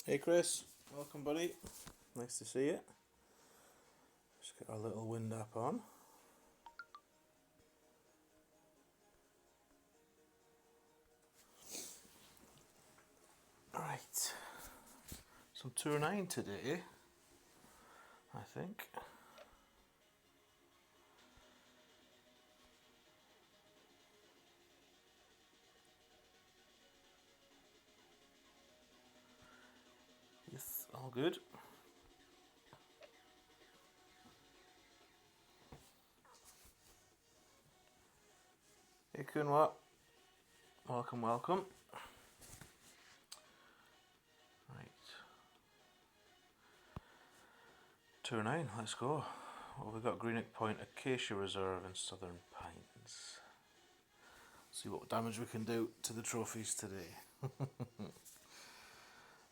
Hey Chris, welcome buddy. Nice to see you. Just get our little wind up on. Right, some Tour 9 today, I think. Yes, all good. Hey Kunwa, welcome, welcome. Right, Tour 9, let's go. Well, we've got Greenock Point, Acacia Reserve and Southern Pines. See what damage we can do to the trophies today.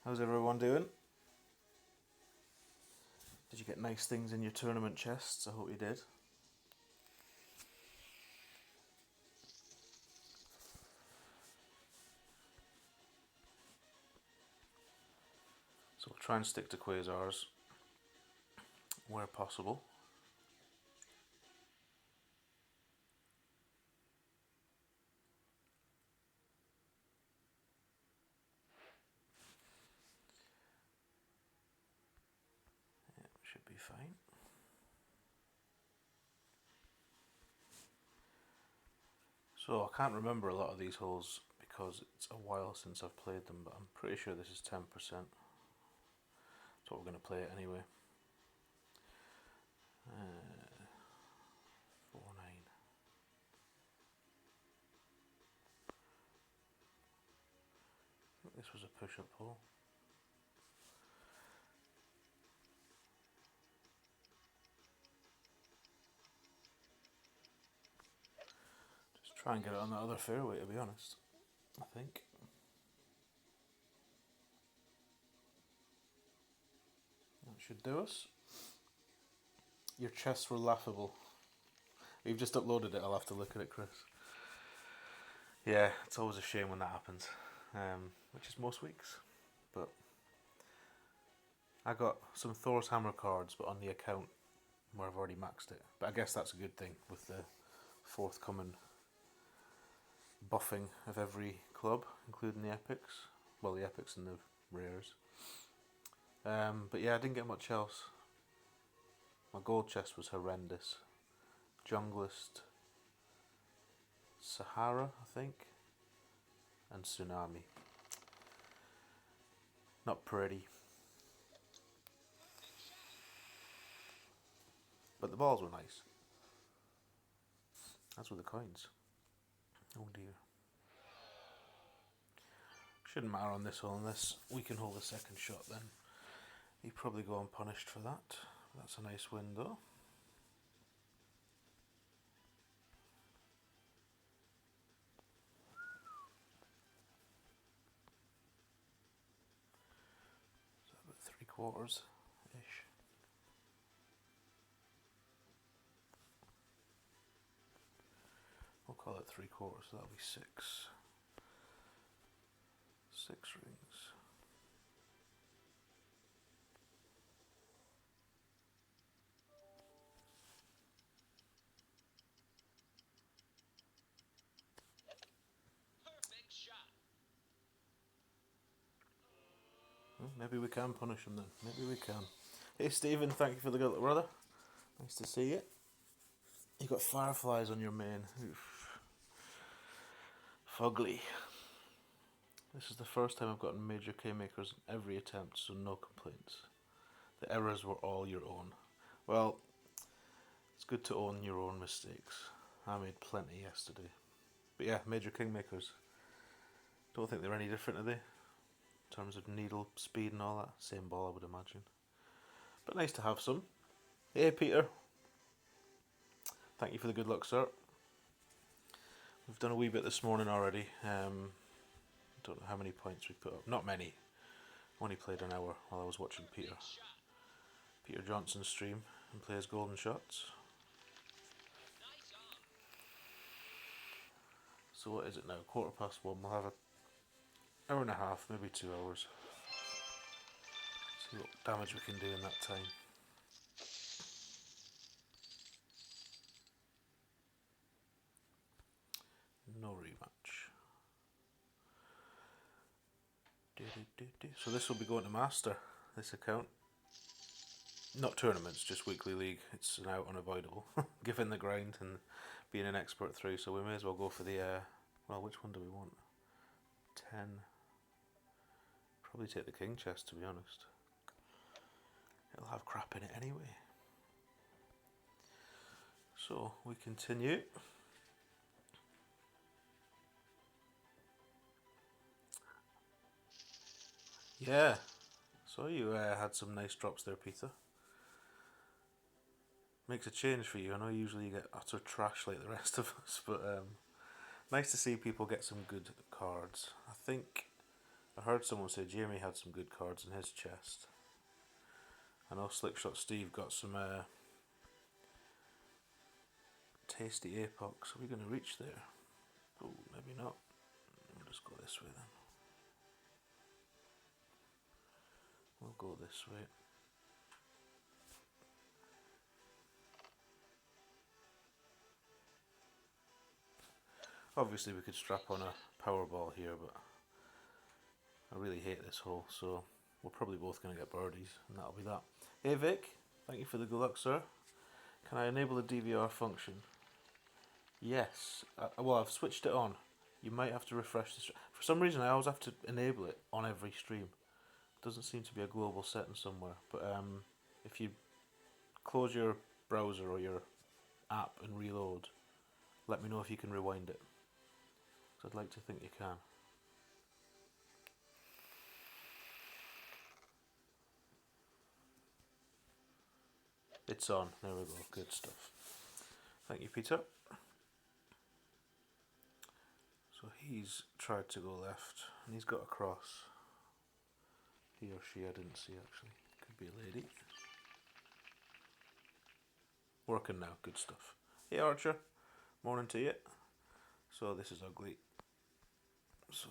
How's everyone doing? Did you get nice things in your tournament chests? I hope you did. So we'll try and stick to quasars where possible. Yeah, should be fine. So I can't remember a lot of these holes because it's a while since I've played them, but I'm pretty sure this is 10%. That's what we're going to play it anyway. 4-9. I think this was a push-up hole. Just try and get it on that other fairway, to be honest. I think. That should do us. Your chests were laughable. You've just uploaded it, I'll have to look at it, Chris. Yeah, it's always a shame when that happens, which is most weeks. But I got some Thor's Hammer cards, but on the account where I've already maxed it. But I guess that's a good thing with the forthcoming buffing of every club, including the epics. Well, the epics and the rares. But yeah, I didn't get much else. My gold chest was horrendous. Junglist, Sahara, I think, and Tsunami. Not pretty. But the balls were nice. As were the coins. Oh dear. Shouldn't matter on this hole unless we can hold a second shot then. He'd probably go unpunished for that. That's a nice win though. So about 3/4 ish. We'll call it 3/4, so that'll be 6. 6 rings. Maybe we can punish him then. Maybe we can. Hey Stephen, thank you for the good, brother. Nice to see you. You got fireflies on your mane. Oof. Fugly. This is the first time I've gotten major K-makers in every attempt, so no complaints. The errors were all your own. Well, it's good to own your own mistakes. I made plenty yesterday. But yeah, major kingmakers. Don't think they're any different, are they? In terms of needle speed and all that. Same ball, I would imagine. But nice to have some. Hey, Peter. Thank you for the good luck, sir. We've done a wee bit this morning already. Don't know how many points we've put up. Not many. Only played an hour while I was watching Peter Johnson's stream and play his golden shots. So what is it now? 1:15. We'll have an hour and a half, maybe 2 hours. See what damage we can do in that time. No rematch. So this will be going to Master, this account. Not tournaments, just weekly league. It's now unavoidable, given the grind and being an expert through, so we may as well go for the, well, which one do we want? 10. Probably take the king chest, to be honest. It'll have crap in it anyway. So, we continue. Yeah, so you had some nice drops there, Peter. Makes a change for you. I know usually you get utter trash like the rest of us, but nice to see people get some good cards. I think I heard someone say Jamie had some good cards in his chest. I know Slickshot Steve got some tasty Apox. Are we going to reach there? Oh, maybe not. We'll just go this way then. We'll go this way. Obviously we could strap on a power ball here, but I really hate this hole, so we're probably both going to get birdies, and that'll be that. Hey Vic, thank you for the good luck, sir. Can I enable the DVR function? Yes. Well, I've switched it on. You might have to refresh the stream. For some reason, I always have to enable it on every stream. Doesn't seem to be a global setting somewhere, but if you close your browser or your app and reload, let me know if you can rewind it, because I'd like to think you can. It's on. There we go. Good stuff. Thank you, Peter. So he's tried to go left, and he's got a cross. He or she, I didn't see actually. Could be a lady. Working now, good stuff. Hey Archer, morning to you. So this is ugly. So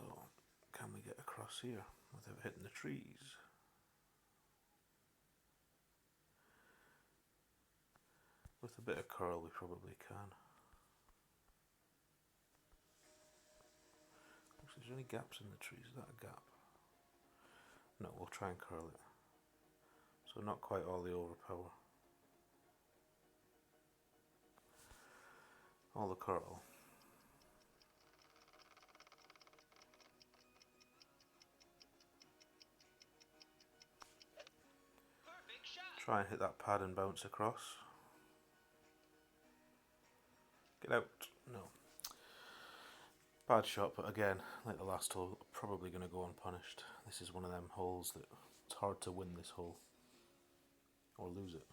can we get across here without hitting the trees? With a bit of curl we probably can. Actually, is there any gaps in the trees? Is that a gap? No, we'll try and curl it. So not quite all the overpower. All the curl. Try and hit that pad and bounce across. Get out. No. Bad shot, but again, like the last hole, probably going to go unpunished. This is one of them holes that it's hard to win this hole. Or lose it.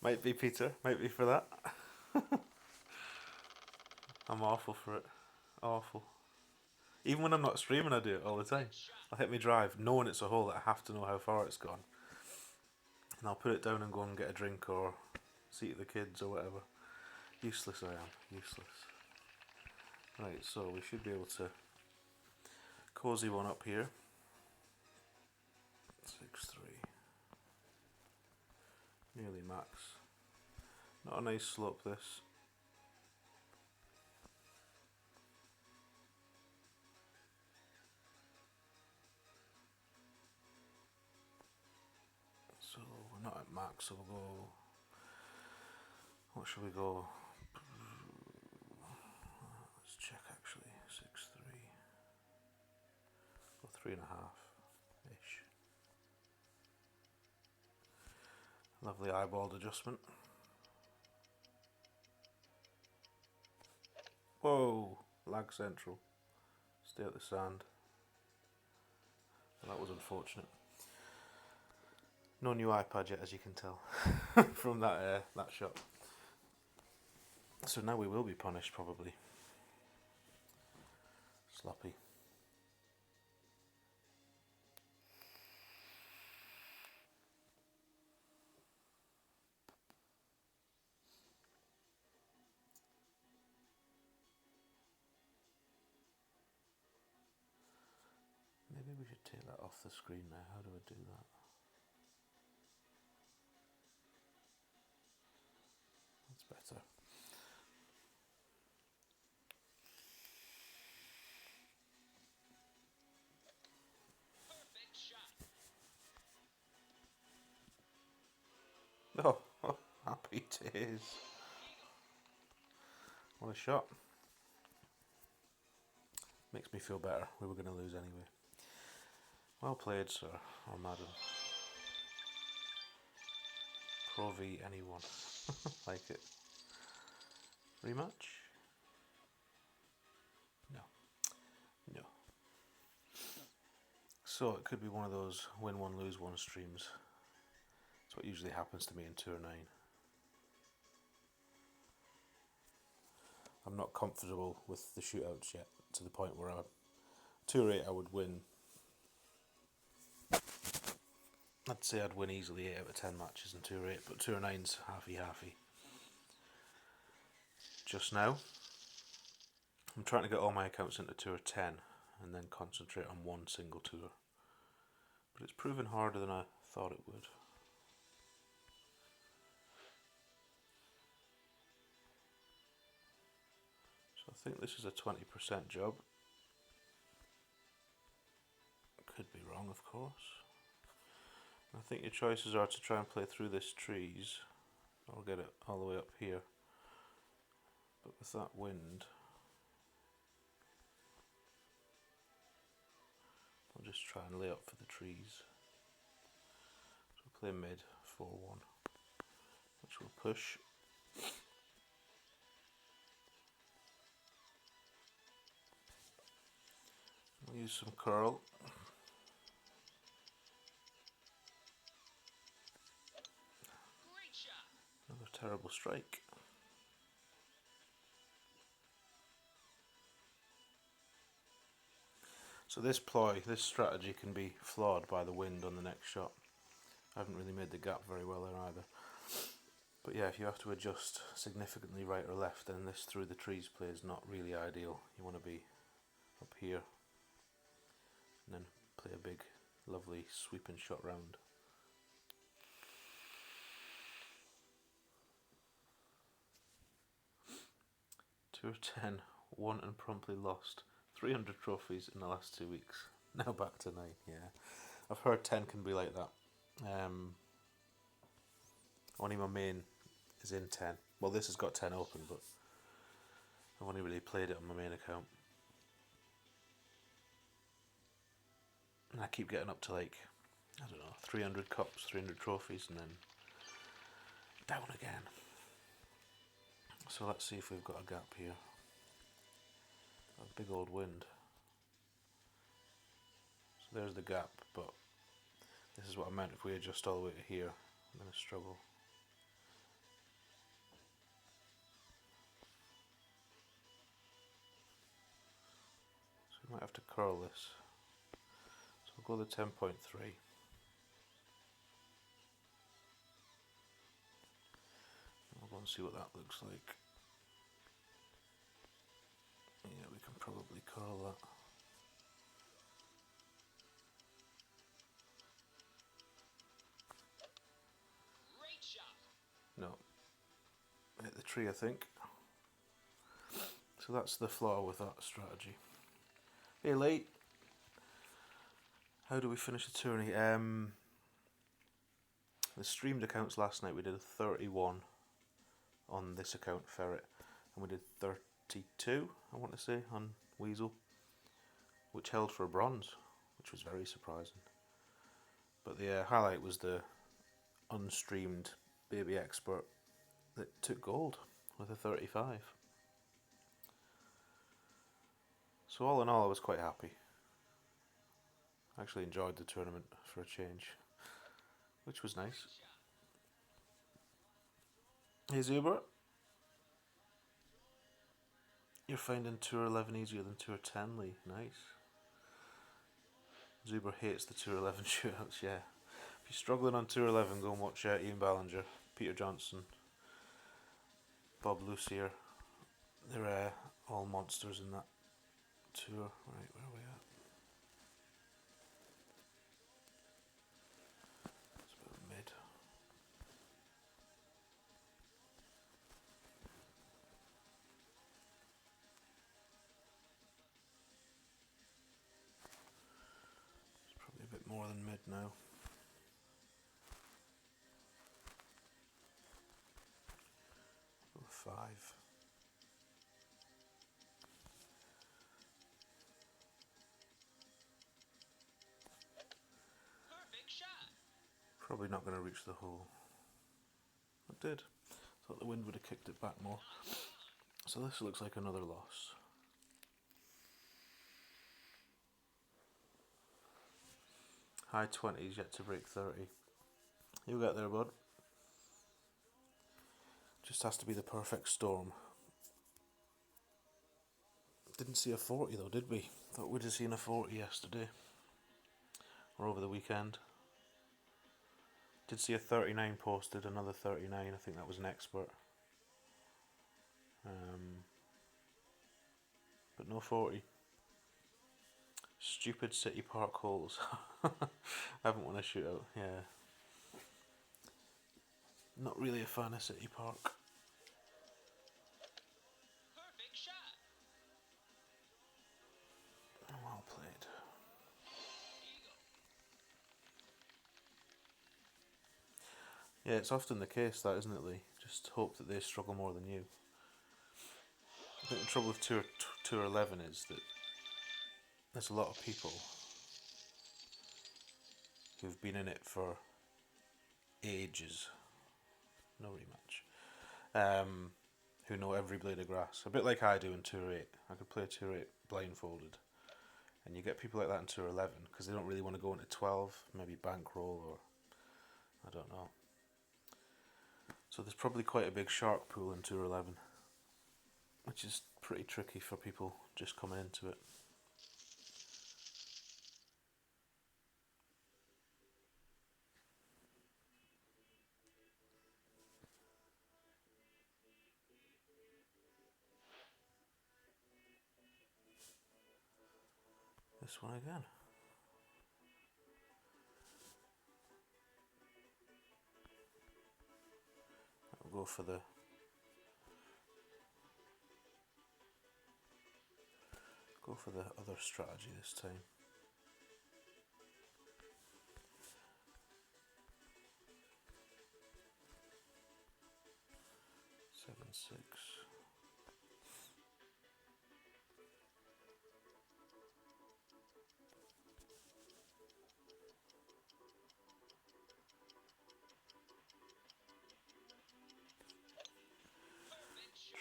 Might be, Peter. Might be for that. I'm awful for it. Awful. Even when I'm not streaming, I do it all the time. I'll hit my drive, knowing it's a hole that I have to know how far it's gone. And I'll put it down and go and get a drink or see the kids or whatever. Useless I am. Useless. Right, so we should be able to cozy one up here. 6-3. Nearly max. Not a nice slope this. So we're not at max, so we'll go. What should we go? Let's check actually. 6-3. Go 3.5 ish. Lovely eyeballed adjustment. Whoa! Lag central. Stay at the sand. Well, that was unfortunate. No new iPad yet, as you can tell from that shot. So now we will be punished, probably. Sloppy. off the screen now. How do I do that? That's better. Oh, happy days. What a shot. Makes me feel better. We were going to lose anyway. Well played, sir, or madam. Pro V anyone. Like it. Rematch? No. No. So it could be one of those win one, lose one streams. That's what usually happens to me in Tour 9. I'm not comfortable with the shootouts yet, to the point where Tour 8 I would win. I'd say I'd win easily 8 out of 10 matches in Tour 8, but Tour 9's halfy-halfy. Just now, I'm trying to get all my accounts into Tour 10 and then concentrate on one single tour. But it's proven harder than I thought it would. So I think this is a 20% job. Could be wrong, of course. I think your choices are to try and play through this trees or get it all the way up here. But with that wind, I'll just try and lay up for the trees. So we'll play mid 4-1, which will push. We'll use some curl. Another terrible strike. So this ploy, this strategy can be flawed by the wind on the next shot. I haven't really made the gap very well there either. But yeah, if you have to adjust significantly right or left, then this through the trees play is not really ideal. You want to be up here and then play a big, lovely sweeping shot round. Tour 10, won and promptly lost. 300 trophies in the last 2 weeks. Now back to 9, yeah. I've heard 10 can be like that. Only my main is in 10. Well, this has got 10 open, but I've only really played it on my main account. And I keep getting up to like, I don't know, 300 cups, 300 trophies, and then down again. So let's see if we've got a gap here. A big old wind. So there's the gap, but this is what I meant. If we adjust all the way to here, I'm going to struggle. So we might have to curl this. So we'll go to 10.3. We'll go and see what that looks like. Yeah, we can probably curl that. No. Hit the tree, I think. So that's the flaw with that strategy. Hey, late. How do we finish the tourney? The streamed accounts last night, we did a 31 on this account, Ferret, and we did 32, I want to say, on Weasel, which held for a bronze, which was very surprising. But the highlight was the unstreamed baby expert that took gold with a 35. So all in all, I was quite happy. I actually enjoyed the tournament for a change, which was nice. Hey Zuber, you're finding Tour 11 easier than Tour 10, Lee. Nice. Zuber hates the Tour 11 shootouts, yeah. If you're struggling on Tour 11, go and watch Ian Ballinger, Peter Johnson, Bob Lucier. They're all monsters in that tour. Right, where are we at? than mid now. Go 5. Perfect shot. Probably not going to reach the hole. It did. Thought the wind would have kicked it back more. So this looks like another loss. High 20s, yet to break 30. You'll get there, bud. Just has to be the perfect storm. Didn't see a 40 though, did we? Thought we'd have seen a 40 yesterday. Or over the weekend. Did see a 39 posted, another 39. I think that was an expert. But no 40. Stupid City Park holes. I haven't won a shootout, yeah. Not really a fan of City Park. Perfect shot. Well played. Eagle. Yeah, it's often the case that, isn't it, Lee? Just hope that they struggle more than you. I think the trouble with Tour 11 is that there's a lot of people who've been in it for ages, no rematch, who know every blade of grass. A bit like I do in Tour 8. I could play Tour 8 blindfolded. And you get people like that in Tour 11 because they don't really want to go into 12, maybe bankroll or I don't know. So there's probably quite a big shark pool in Tour 11, which is pretty tricky for people just coming into it. This one again. I'll go for the other strategy this time. 7-6.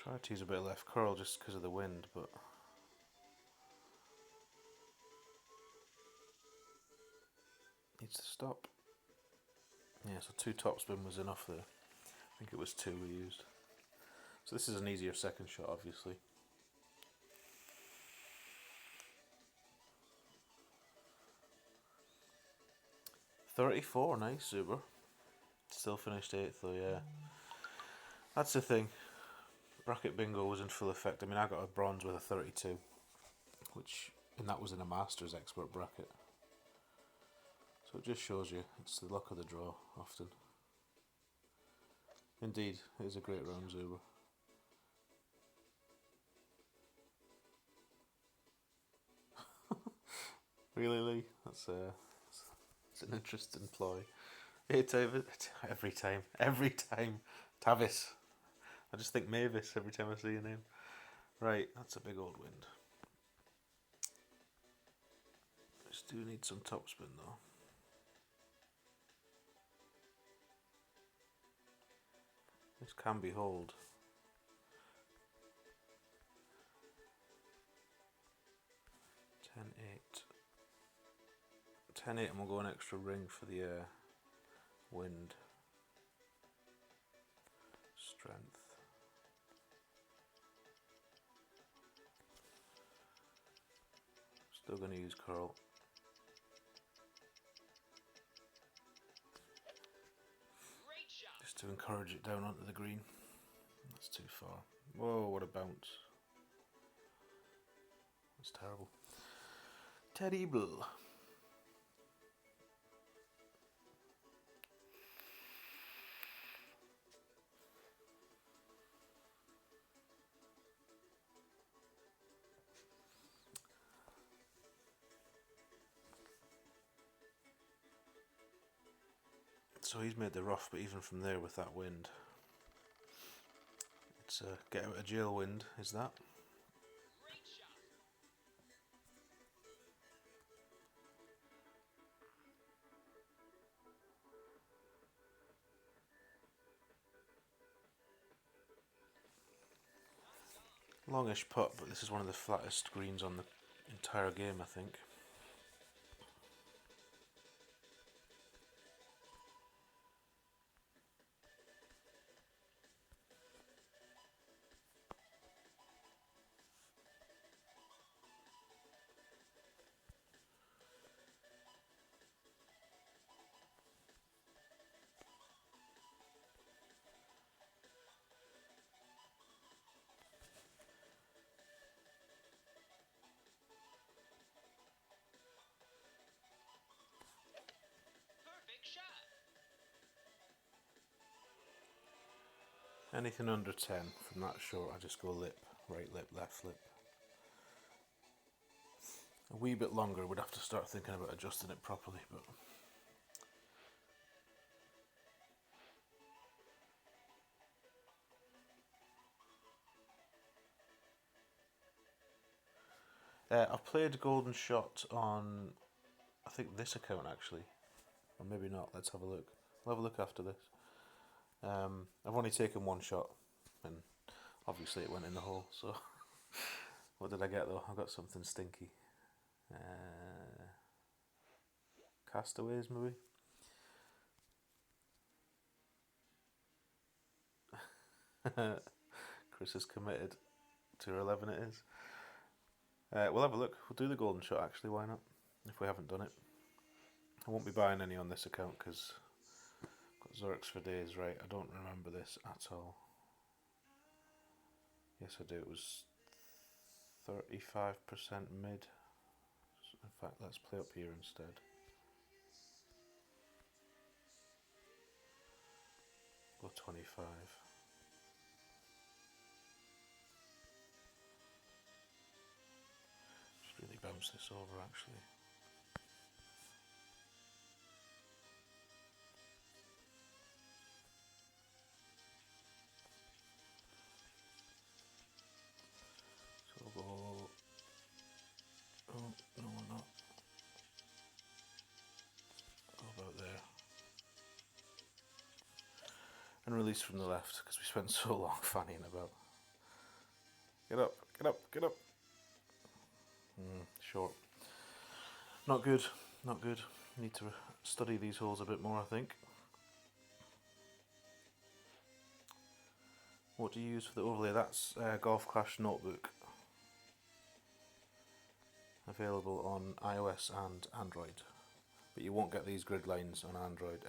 Try to use a bit of left curl just because of the wind, but needs to stop. Yeah, so 2 topspin was enough there. I think it was 2 we used. So this is an easier second shot, obviously. $34, nice, Zuber. Still finished 8th though, yeah. That's the thing. Bracket bingo was in full effect. I mean, I got a bronze with a 32, and that was in a Masters expert bracket. So it just shows you, it's the luck of the draw, often. Indeed, it is a great round, Zuber. Really, Lee? That's an interesting ploy. Hey, David. Every time. Tavis. I just think Mavis every time I see your name. Right, that's a big old wind. Just do need some topspin though. This can be hold. 10-8. 10-8 and we'll go an extra ring for the wind. Strength. Still going to use curl. Great shot. Just to encourage it down onto the green. That's too far. Whoa, what a bounce. That's terrible. Terrible. So he's made the rough, but even from there with that wind, it's a get out of jail wind, is that? Great shot. Nice on. Longish putt, but this is one of the flattest greens on the entire game, I think. Perfect shot. Anything under 10 from that short, I just go lip, right lip, left lip. A wee bit longer, would have to start thinking about adjusting it properly, but I've played Golden Shot on, I think, this account actually, or maybe not. Let's have a look. We'll have a look after this. I've only taken one shot, and obviously it went in the hole. So, what did I get though? I got something stinky. Castaways, maybe. Chris is committed to 11. It is. We'll have a look. We'll do the Golden Shot actually. Why not? If we haven't done it, I won't be buying any on this account because got Zerks for days. Right? I don't remember this at all. Yes, I do. It was 35% mid. In fact, let's play up here instead. Go 25. Just really bounce this over actually. So we'll go. Oh, no, we're not. Go about there. And release from the left because we spent so long fannying about. Get up, get up, get up. Short. Not good, not good. Need to study these holes a bit more, I think. What do you use for the overlay? That's Golf Clash Notebook. Available on iOS and Android. But you won't get these grid lines on Android,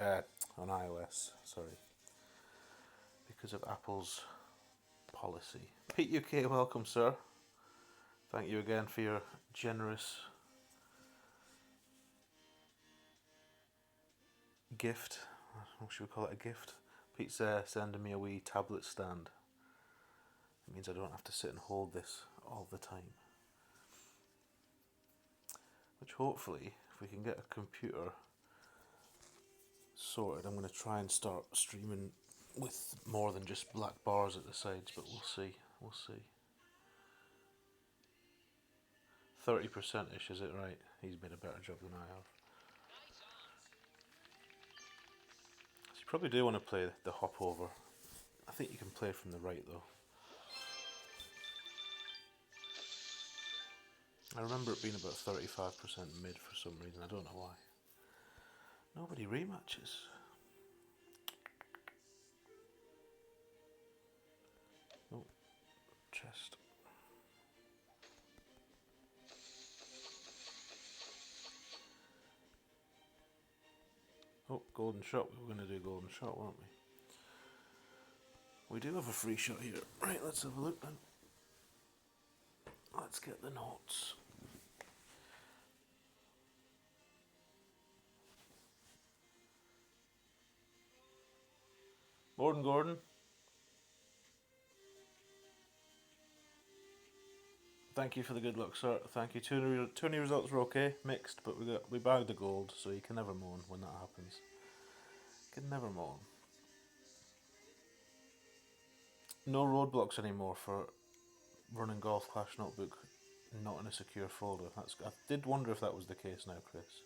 on iOS, sorry. Because of Apple's policy. Pete UK, welcome sir. Thank you again for your generous gift. What should we call it, a gift? Pete's sending me a wee tablet stand. It means I don't have to sit and hold this all the time. Which hopefully, if we can get a computer sorted, I'm going to try and start streaming with more than just black bars at the sides, but we'll see, we'll see. 30%-ish, is it right? He's made a better job than I have. Nice on. So you probably do want to play the hop over. I think you can play from the right though. I remember it being about 35% mid for some reason, I don't know why. Nobody rematches. Oh, chest. Oh, golden shot. We were going to do golden shot, weren't we? We do have a free shot here. Right, let's have a look then. Let's get the notes. Morning, Gordon. Thank you for the good luck, sir. Thank you. Tourney results were okay, mixed, but we bagged the gold, so you can never moan when that happens. Can never moan. No roadblocks anymore for running Golf Clash Notebook not in a secure folder. I did wonder if that was the case now, Chris.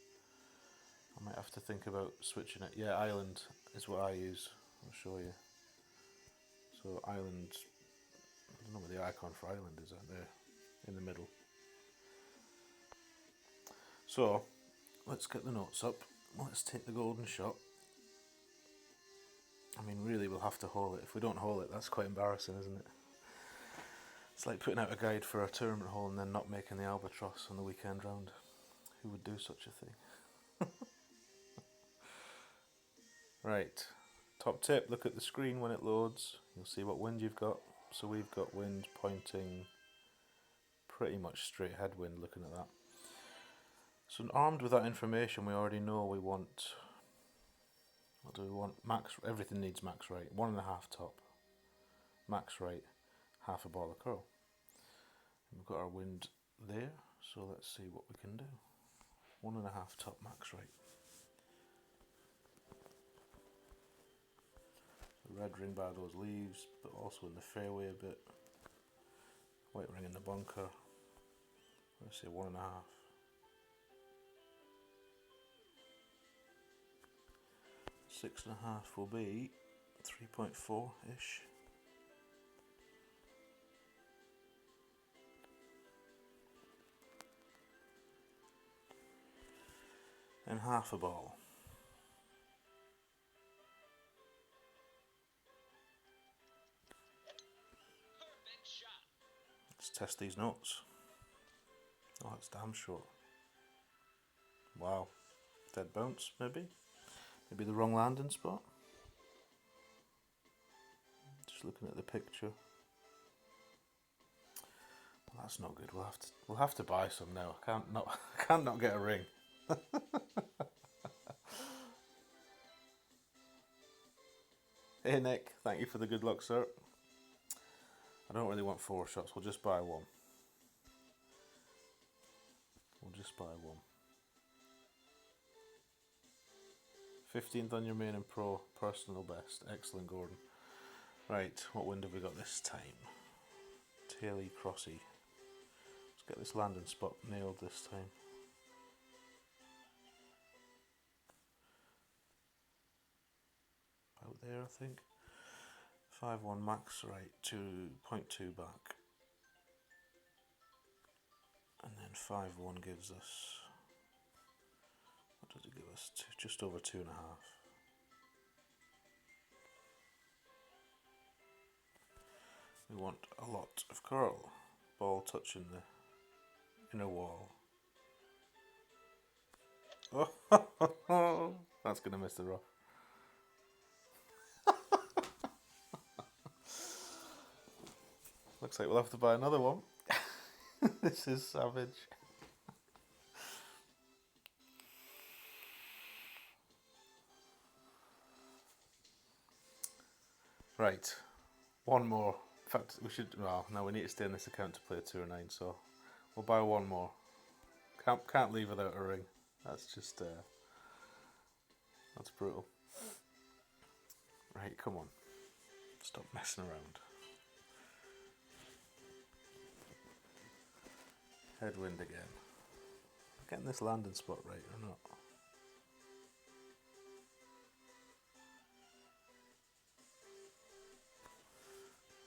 I might have to think about switching it. Yeah, Island is what I use. I'll show you. So Island, I don't know what the icon for Island is out there in the middle. So let's get the notes up. Let's take the golden shot. I mean, really, we'll have to haul it. If we don't haul it, that's quite embarrassing, isn't it? It's like putting out a guide for a tournament hole and then not making the albatross on the weekend round. Who would do such a thing? Right, top tip, look at the screen when it loads. You'll see what wind you've got. So we've got wind pointing pretty much straight headwind looking at that. So armed with that information, we already know we want, what do we want? Max, everything needs max rate. 1.5 top, max rate, half a ball of curl. And we've got our wind there, so let's see what we can do. 1.5 top max rate. The red ring by those leaves, but also in the fairway a bit. White ring in the bunker. Let's say 1.5. 6.5 will be 3.4-ish. And half a ball. Perfect shot. Let's test these notes. Oh, it's damn short. Wow. Dead bounce, maybe? Maybe the wrong landing spot? Just looking at the picture. Well, that's not good. We'll have to buy some now. I can't not get a ring. Hey Nick, thank you for the good luck, sir. I don't really want 4 shots. We'll just buy one. We'll just buy one. 15th on your main and pro, personal best. Excellent, Gordon. Right, what wind have we got this time? Taily crossy. Let's get this landing spot nailed this time. About there, I think. 5-1 max right, 2.2 back. And then 5-1 gives us, what does it give us? Just over 2.5. We want a lot of curl. Ball touching the inner wall. Oh, that's going to miss the rough. Looks like we'll have to buy another one. This is savage. Right, one more. In fact, we should. Well, no, we need to stay in this account to play a 2 or 9, so we'll buy one more. Can't leave without a ring. That's just that's brutal. Right, come on. Stop messing around. Headwind again. Getting this landing spot right or not?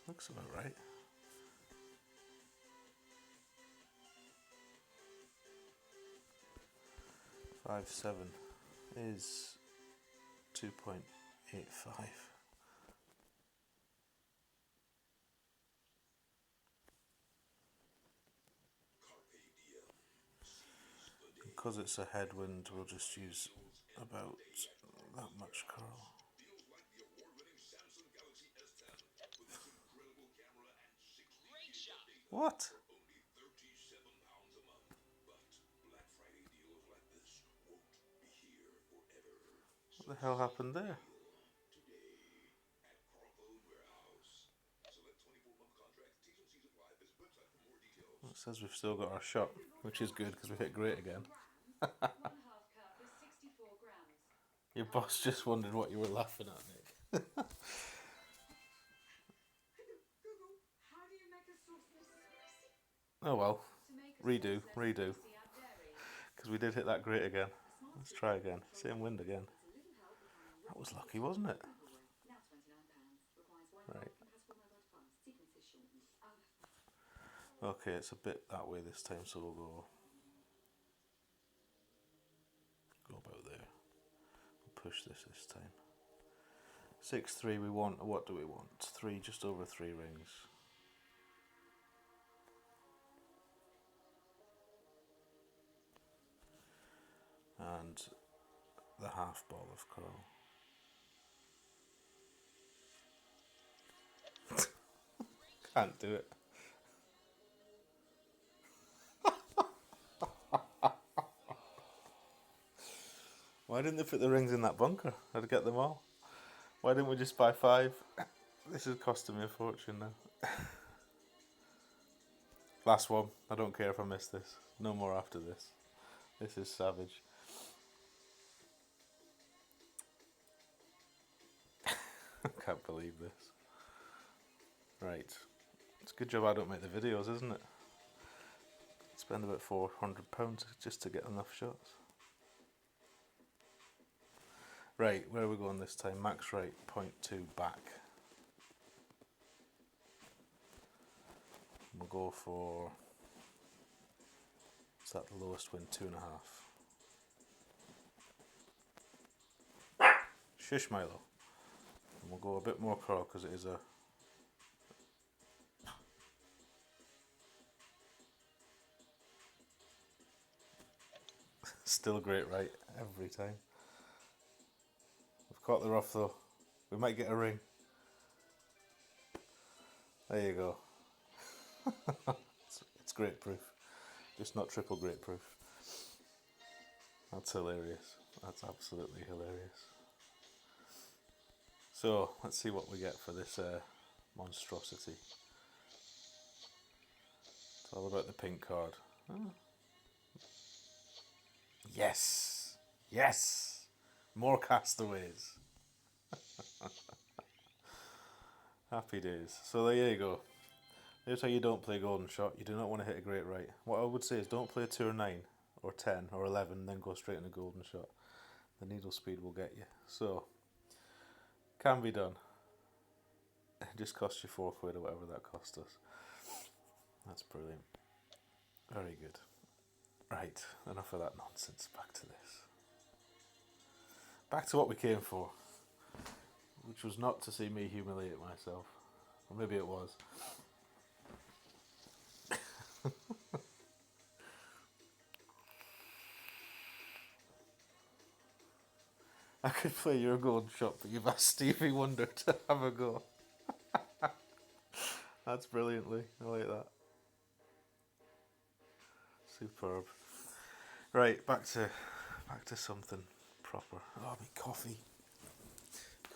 Looks about right. Five seven is 2.85. Because it's a headwind, we'll just use about that much curl. Great shot. What? What the hell happened there? Well, it says we've still got our shot, which is good because we hit great again. Your boss just wondered what you were laughing at, Nick. Google, how do you make a sauce this spicy? Oh well, To make a redo, sauce less redo. spicy, add dairy. Because we did hit that grate again. A smart Let's stick try can again. control Same wind again. It's a little help with finding That was which lucky, sauce wasn't it? compatible with. Now £29. Requires one Right. compatible mobile device. Sequence is shortened. Oh, that's nice. Okay, it's a bit that way this time, so we'll go about there. We'll push this time. 6-3, we want, what do we want? 3, just over 3 rings. And the half ball of coral. Can't do it. Why didn't they put the rings in that bunker? I'd get them all. Why didn't we just buy 5? This is costing me a fortune now. Last one. I don't care if I miss this. No more after this. This is savage. I can't believe this. Right. It's a good job I don't make the videos, isn't it? Spend about £400 just to get enough shots. Right, where are we going this time? Max right, 0.2 back. We'll go for, is that the lowest win? 2.5. Shush Milo. And we'll go a bit more curl because it is a still great right every time. We've caught the rough though. We might get a ring. There you go. It's great proof. Just not triple great proof. That's hilarious. That's absolutely hilarious. So let's see what we get for this monstrosity. It's all about the pink card. Oh. Yes! Yes! More castaways. Happy days. So there you go. Here's how you don't play golden shot. You do not want to hit a great right. What I would say is don't play a 2 or 9 or 10 or 11 and then go straight into golden shot. The needle speed will get you. So, can be done. It just cost you £4 or whatever that cost us. That's brilliant. Very good. Right, enough of that nonsense. Back to this. Back to what we came for. Which was not to see me humiliate myself. Or maybe it was. I could play your golden shot, but you've asked Stevie Wonder to have a go. That's brilliantly. I like that. Superb. Right, back to something proper. Oh, my coffee.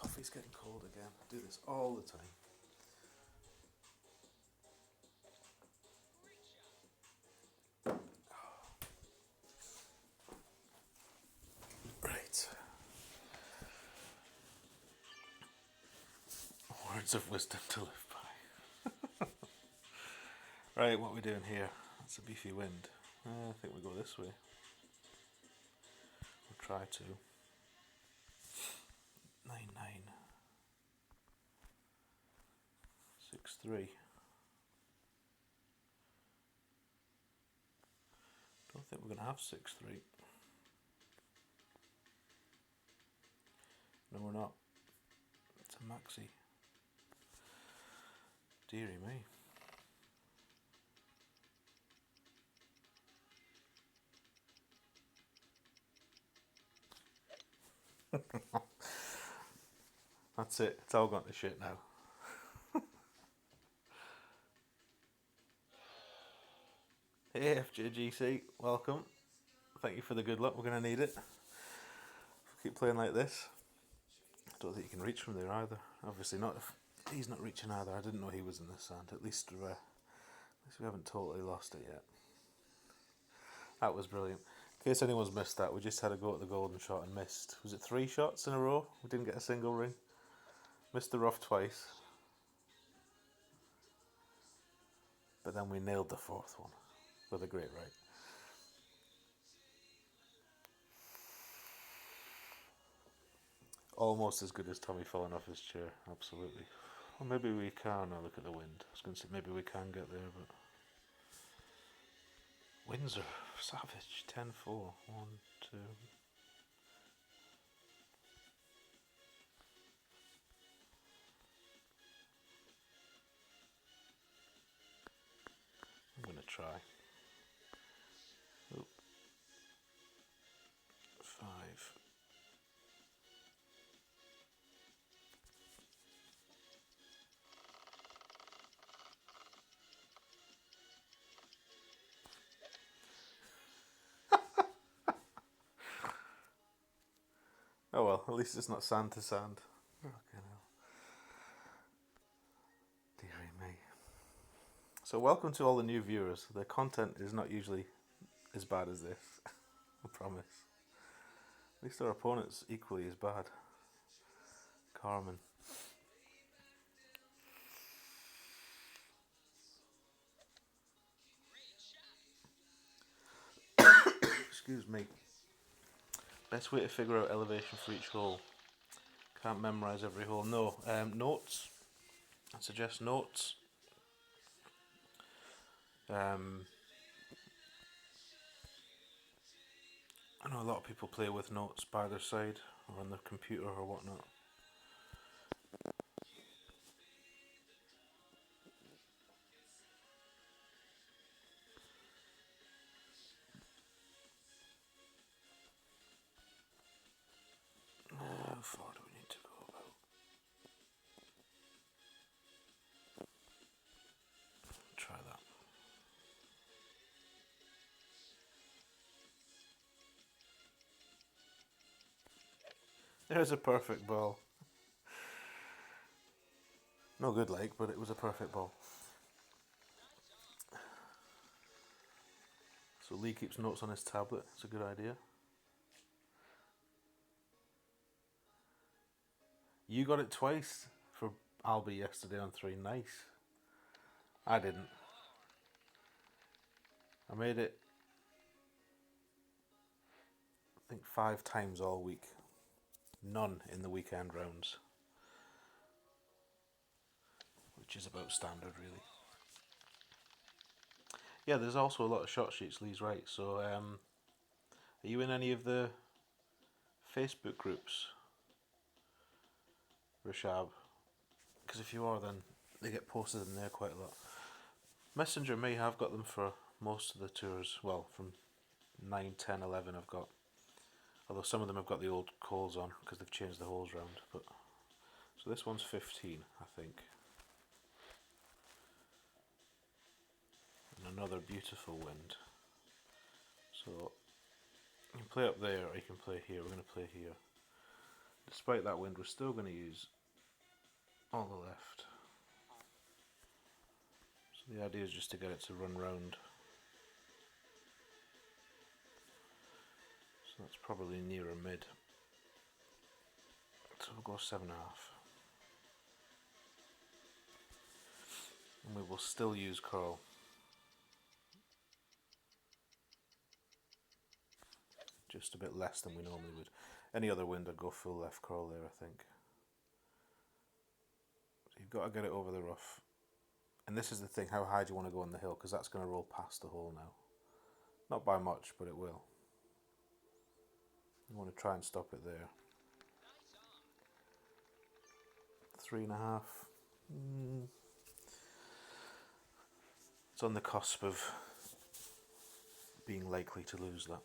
Coffee's getting cold again. I do this all the time. Right. Words of wisdom to live by. Right, what are we doing here? That's a beefy wind. I think we go this way. We'll try to. 9-9. 6-3. Don't think we're going to have 6-3. No, we're not. It's a maxi. Deary me. That's it. It's all gone to shit now. Hey FJGC, welcome. Thank you for the good luck. We're going to need it. If we keep playing like this. I don't think you can reach from there either. Obviously not if he's not reaching either. I didn't know he was in the sand. At least we haven't totally lost it yet. That was brilliant. In case anyone's missed that, we just had a go at the golden shot and missed. Was it 3 shots in a row? We didn't get a single ring. Missed the rough twice. But then we nailed the 4th one with a great right. Almost as good as Tommy falling off his chair, absolutely. Or maybe we can. Oh, look at the wind. I was going to say maybe we can get there, but winds are savage. 10-4. 1, 2. I'm going to try. Oh. 5. Oh well, at least it's not sand to sand. Okay, now. Dearie me. So welcome to all the new viewers. The content is not usually as bad as this. I promise. At least our opponent's equally as bad. Carmen. Excuse me. Best way to figure out elevation for each hole. Can't memorise every hole. No. Notes. I suggest notes. I know a lot of people play with notes by their side or on their computer or whatnot. How far do we need to go about? Try that. There's a perfect ball. No good like, but it was a perfect ball. So Lee keeps notes on his tablet. It's a good idea. You got it twice for Albie yesterday on 3. Nice. I didn't. I made it, I think, 5 times all week. None in the weekend rounds. Which is about standard, really. Yeah, there's also a lot of shot sheets, Lee's right. So, are you in any of the Facebook groups, Rashab? Because if you are, then they get posted in there quite a lot. Messenger may have got them for most of the tours. Well, from 9, 10, 11 I've got. Although some of them have got the old calls on because they've changed the holes round. But so this one's 15, I think. And another beautiful wind. So you can play up there or you can play here. We're going to play here. Despite that wind, we're still going to use all the left. So the idea is just to get it to run round. So that's probably nearer mid. So we'll go 7.5. And we will still use curl. Just a bit less than we normally would. Any other wind I'd go full left curl there, I think. So you've got to get it over the rough. And this is the thing, how high do you want to go on the hill? Because that's going to roll past the hole now. Not by much, but it will. You want to try and stop it there. 3.5. It's on the cusp of being likely to lose that.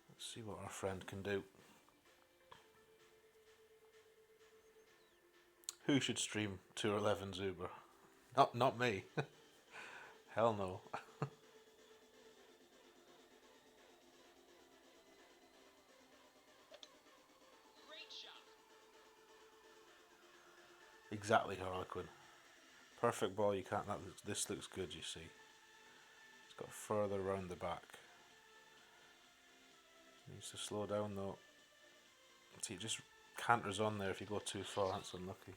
Let's see what our friend can do. Who should stream Tour 11 Zuber? Not me. Hell no. Great shot. Exactly, Harlequin. Perfect ball. You can't. This looks good. You see, it's got further round the back. Needs to slow down though. See, it just canters on there if you go too far. That's unlucky.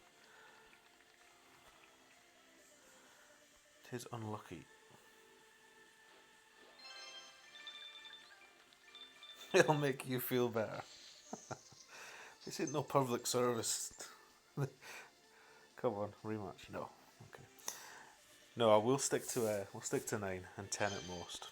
It is unlucky. It'll make you feel better. This ain't no public service. Come on, rematch. No. Okay. No, I will stick to we'll stick to 9 and 10 at most.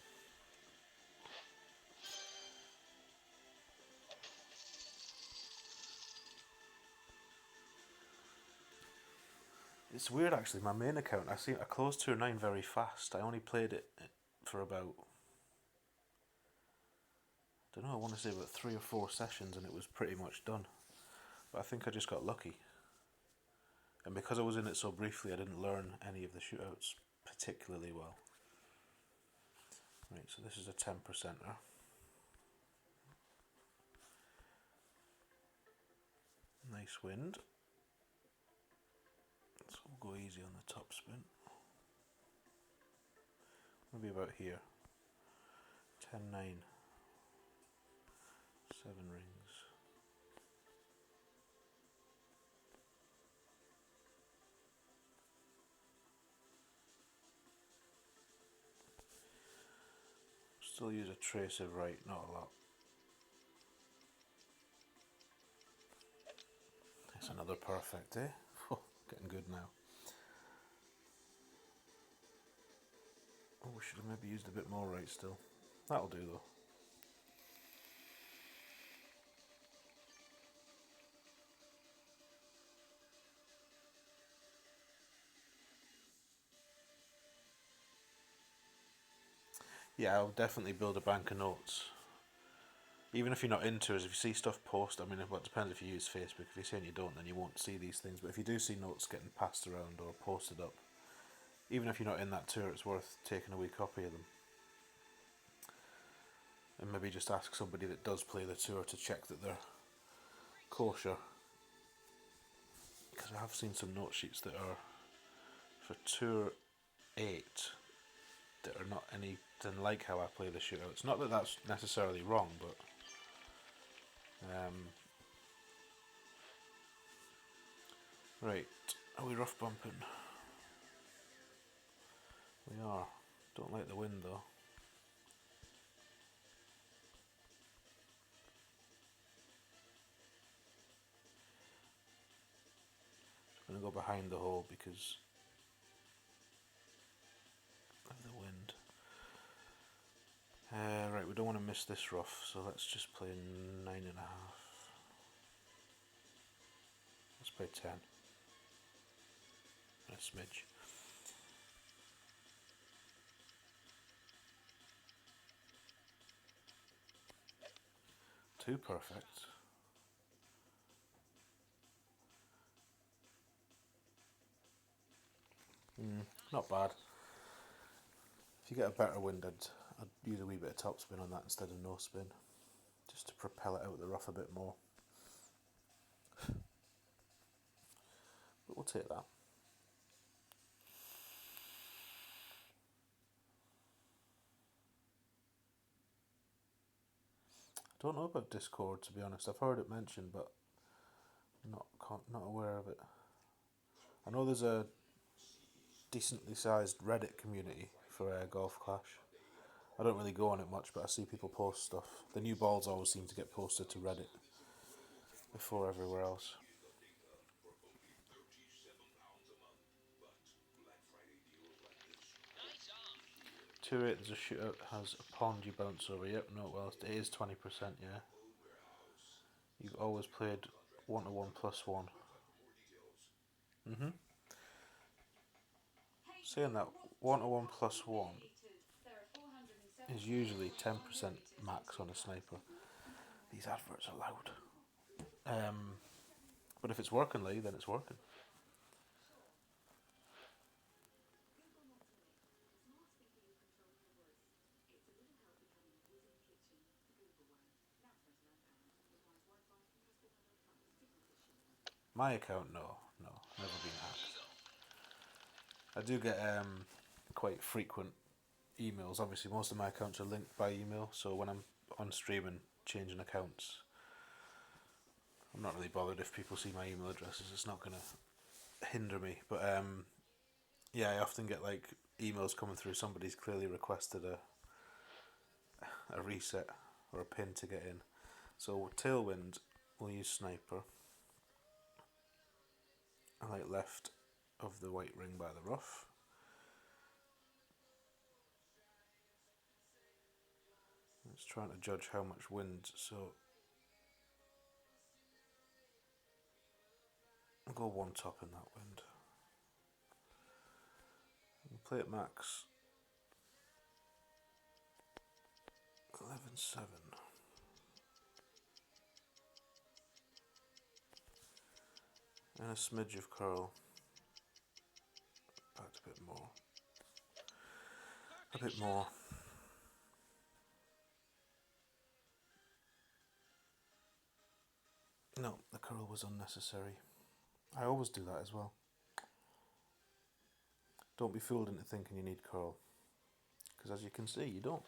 It's weird actually. My main account, I closed Tour 9 very fast. I only played it for about, I don't know, I want to say about 3 or 4 sessions, and it was pretty much done. But I think I just got lucky. And because I was in it so briefly, I didn't learn any of the shootouts particularly well. Right, so this is a 10%er. Nice wind. So we'll go easy on the top spin. Maybe about here. 10, 9. 7 rings. Still use a trace of right, not a lot. That's another perfect, eh? Getting good now. Oh, we should have maybe used a bit more right still. That'll do though. Yeah, I'll definitely build a bank of notes. Even if you're not into it, if you see stuff posted, I mean, it depends if you use Facebook. If you're saying you don't, then you won't see these things. But if you do see notes getting passed around or posted up, even if you're not in that tour, it's worth taking a wee copy of them. And maybe just ask somebody that does play the tour to check that they're kosher. Because I have seen some note sheets that are for Tour 8 that are not anything like how I play the shootouts. Not that that's necessarily wrong, but right, are we rough bumping? We are. Don't like the wind though. I'm going to go behind the hole because of the wind. Right, we don't want to miss this rough, so let's just play 9.5. Let's play 10. A smidge. Too perfect. Not bad. If you get a better wind, I'd use a wee bit of top spin on that instead of no spin, just to propel it out the rough a bit more. But we'll take that. I don't know about Discord, to be honest. I've heard it mentioned, but not aware of it. I know there's a decently sized Reddit community for Golf Clash. I don't really go on it much, but I see people post stuff. The new balls always seem to get posted to Reddit before everywhere else. Tour 8, there's a shootout, has a pond you bounce over. Yep, no, well, it is 20%, yeah. You've always played 1-to-1 plus 1. Saying that, 1-to-1 plus 1 is usually 10% max on a sniper. These adverts are loud. But if it's working, Lee, then it's working. My account, no, never been hacked. I do get quite frequent emails. Obviously, most of my accounts are linked by email, so when I'm on stream and changing accounts, I'm not really bothered if people see my email addresses. It's not going to hinder me. But yeah, I often get like emails coming through. Somebody's clearly requested a reset or a pin to get in. So Tailwind, we'll use Sniper. I like left of the white ring by the rough. It's trying to judge how much wind, so I'll go one top in that wind. We'll play at max 11.7. And a smidge of curl. Back a bit more. A bit more. No, the curl was unnecessary. I always do that as well. Don't be fooled into thinking you need curl, because as you can see, you don't.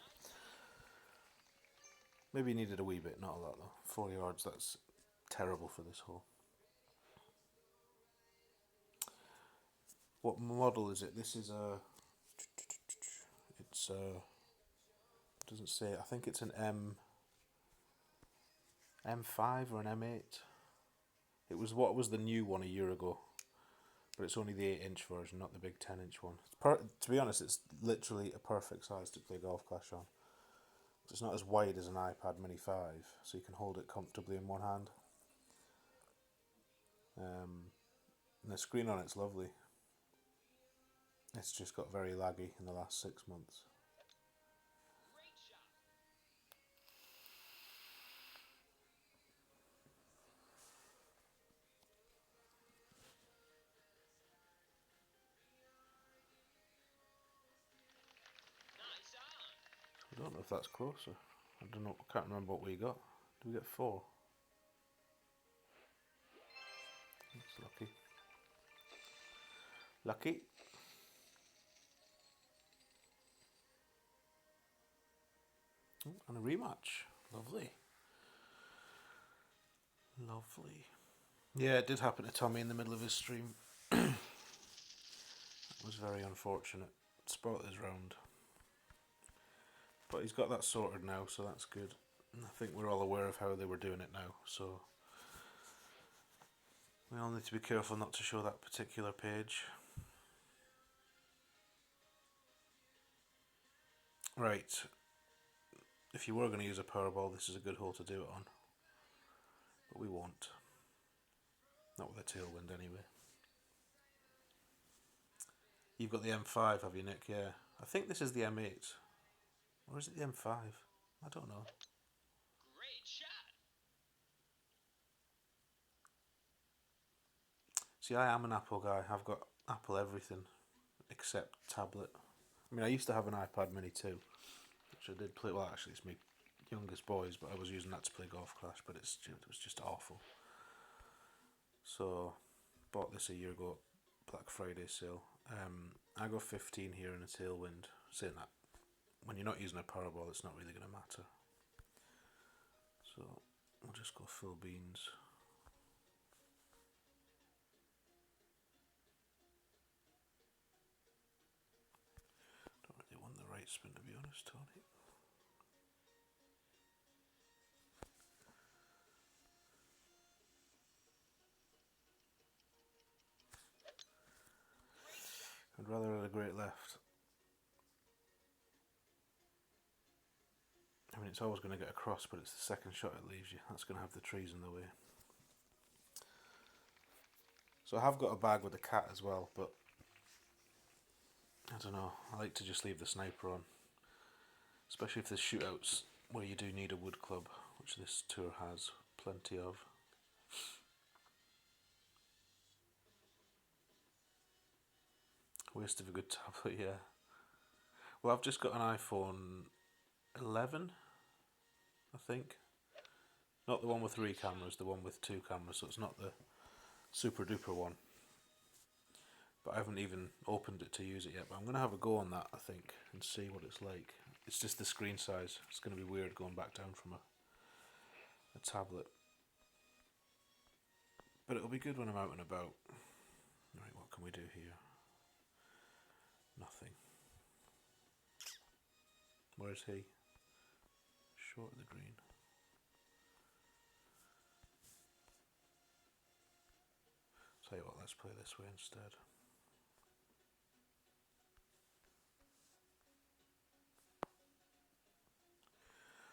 Maybe you needed a wee bit, not a lot though. 4 yards, that's terrible for this hole. What model is it? This is a... It's a... Doesn't say. I think it's an M5 or an M8. It was what was the new one a year ago, but it's only the 8-inch version, not the big 10-inch one. To be honest, it's literally a perfect size to play Golf Clash on. It's not as wide as an iPad Mini 5, so you can hold it comfortably in one hand. And the screen on it's lovely. It's just got very laggy in the last 6 months. Great shot. Nice on. I don't know if that's closer. I don't know. I can't remember what we got. Did we get 4? That's lucky. Lucky. And a rematch. Lovely. Lovely. Yeah, it did happen to Tommy in the middle of his stream. It was very unfortunate. Spoiled his round. But he's got that sorted now, so that's good. And I think we're all aware of how they were doing it now, so we all need to be careful not to show that particular page. Right. If you were going to use a Powerball, this is a good hole to do it on. But we won't. Not with a tailwind anyway. You've got the M5, have you, Nick? Yeah. I think this is the M8. Or is it the M5? I don't know. Great shot. See, I am an Apple guy. I've got Apple everything except tablet. I mean, I used to have an iPad Mini 2, which I did play. Well, actually, it's my youngest boy's, but I was using that to play Golf Clash, but it was just awful. So, bought this a year ago, Black Friday sale. I got 15 here in a tailwind. Saying that, when you're not using a Powerball, it's not really going to matter. So, we'll just go full beans. Don't really want the right spin, to be honest, Tony. I'd rather have a great left. I mean, it's always going to get across, but it's the second shot it leaves you. That's going to have the trees in the way. So I have got a bag with a cat as well, but I don't know. I like to just leave the sniper on, especially if there's shootouts where you do need a wood club, which this tour has plenty of. Waste of a good tablet, yeah. Well, I've just got an iPhone 11, I think. Not the one with 3 cameras, the one with 2 cameras, so it's not the super duper one. But I haven't even opened it to use it yet. But I'm going to have a go on that, I think, and see what it's like. It's just the screen size. It's going to be weird going back down from a tablet. But it'll be good when I'm out and about. Right, what can we do here? Nothing. Where's he? Short of the green. Tell you what, let's play this way instead.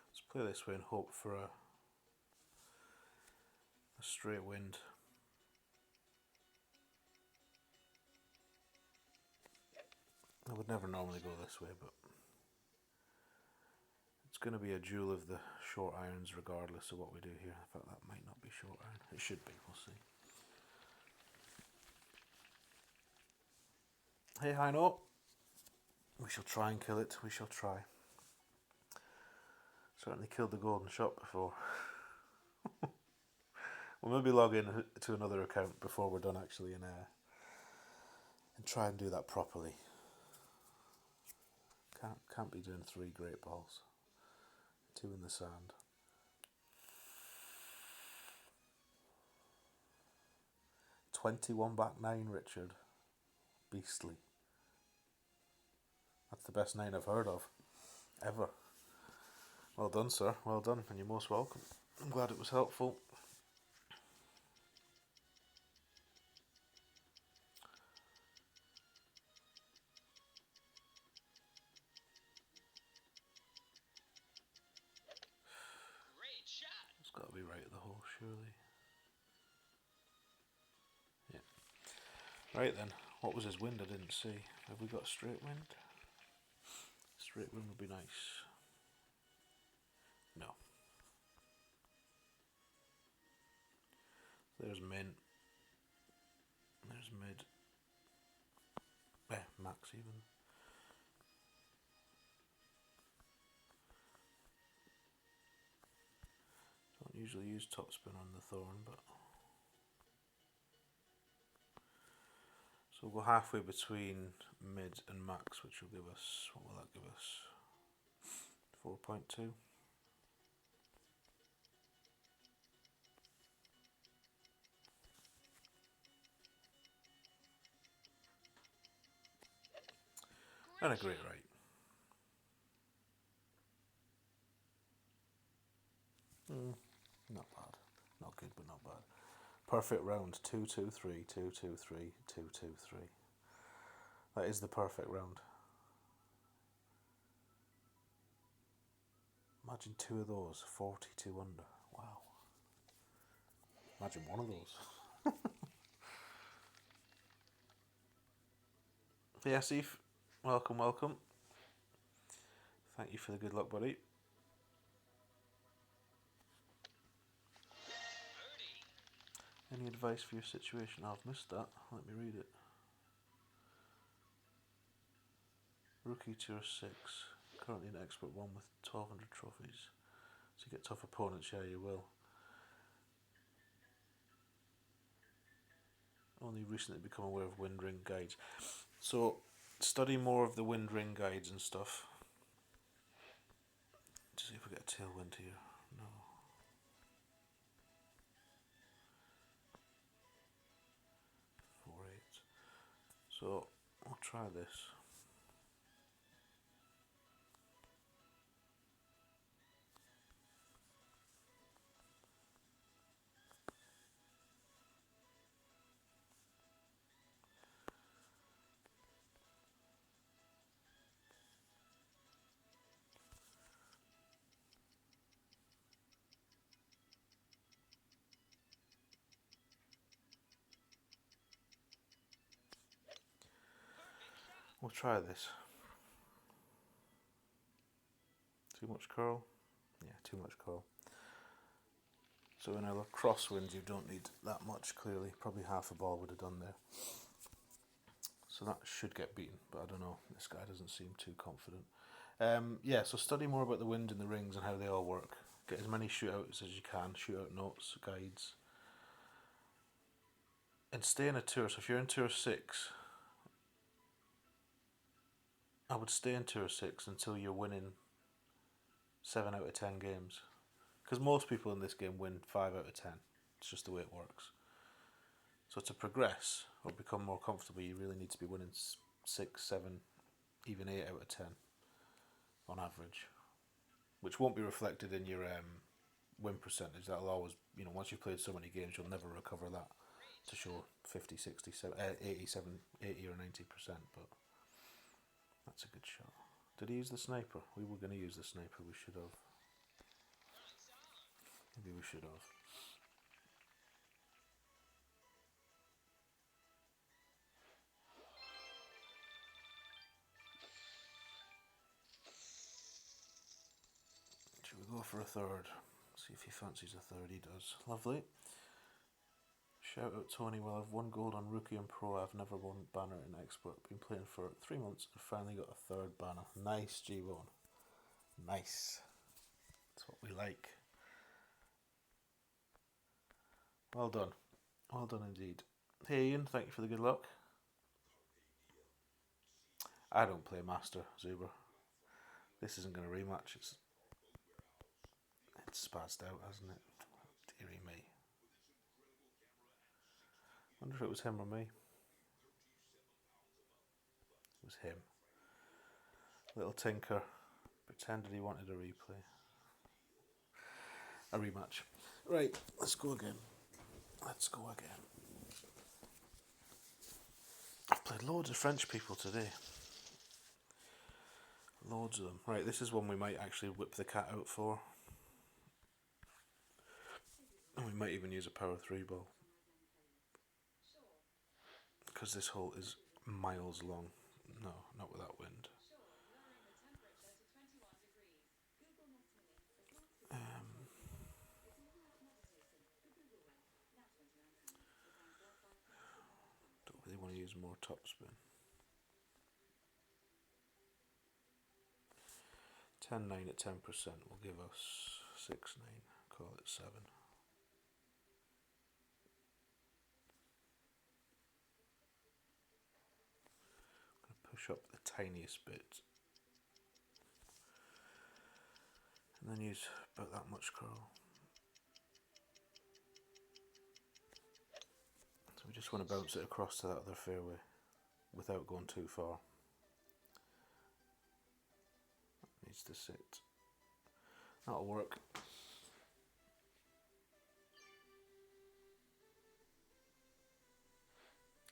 Let's play this way and hope for a straight wind. I would never normally go this way, but it's going to be a duel of the short irons regardless of what we do here. In fact, that might not be short iron. It should be, we'll see. Hey, Hino. We shall try and kill it. We shall try. Certainly killed the golden shot before. We'll maybe log in to another account before we're done actually and try and do that properly. Can't be doing 3 great balls. 2 in the sand. $21 back 9, Richard. Beastly. That's the best 9 I've heard of. Ever. Well done, sir. Well done, and you're most welcome. I'm glad it was helpful. Great shot. It's got to be right at the hole, surely. Yeah. Right then. What was his wind? I didn't see. Have we got straight wind? Straight wind would be nice. No. There's min. There's mid. Max even. Don't usually use topspin on the thorn, but so we'll go halfway between mid and max, which will give us, what will that give us? 4.2. And a great right. Not bad. Not good, but not bad. Perfect round. 2-2-3, 2-2-3, 2-2-3. That is the perfect round. Imagine 2 of those, 42 under. Wow. Imagine 1 of those. Yeah, Steve. Welcome, welcome. Thank you for the good luck, buddy. Birdie. Any advice for your situation? I've missed that. Let me read it. Rookie Tour 6. Currently an expert 1 with 1,200 trophies. So you get tough opponents, yeah, you will. Only recently become aware of wind ring guides. So study more of the wind ring guides and stuff. To see if we get a tailwind here. No. So I'll try this. We'll try this. Too much curl? Yeah, too much curl. So in our crosswinds you don't need that much, clearly. Probably half a ball would have done there. So that should get beaten, but I don't know. This guy doesn't seem too confident. Yeah, so study more about the wind and the rings and how they all work. Get as many shootouts as you can, shootout notes, guides. And stay in a tour. So if you're in tour 6, I would stay in Tier 6 until you're winning 7 out of 10 games. Because most people in this game win 5 out of 10. It's just the way it works. So to progress or become more comfortable, you really need to be winning 6, 7, even 8 out of 10 on average. Which won't be reflected in your win percentage. That'll always, once you've played so many games, you'll never recover that to show 50, 60, 87, 80 or 90%. But that's a good shot. Did he use the sniper? We were going to use the sniper. We should have. Maybe we should have. Should we go for a third? See if he fancies a third. He does. Lovely. Shout out Tony. Well, I've won gold on Rookie and Pro. I've never won banner in Expert. Been playing for 3 months and finally got a third banner. Nice, G-Bone. Nice. That's what we like. Well done. Well done indeed. Hey Ian, thank you for the good luck. I don't play Master, Zuber. This isn't going to rematch. It's spazzed out, hasn't it? Deary me. Wonder if it was him or me. It was him. Little Tinker pretended he wanted a replay. A rematch. Right, let's go again. Let's go again. I've played loads of French people today. Loads of them. Right, this is one we might actually whip the cat out for. And we might even use a power 3 ball. Because this hole is miles long. No, not with that wind. Don't really want to use more topspin. 10-9 at 10% will give us 6-9. Call it 7. I'm going to push up the tiniest bit. And then use about that much curl. So we just want to bounce it across to that other fairway without going too far. That needs to sit. That'll work.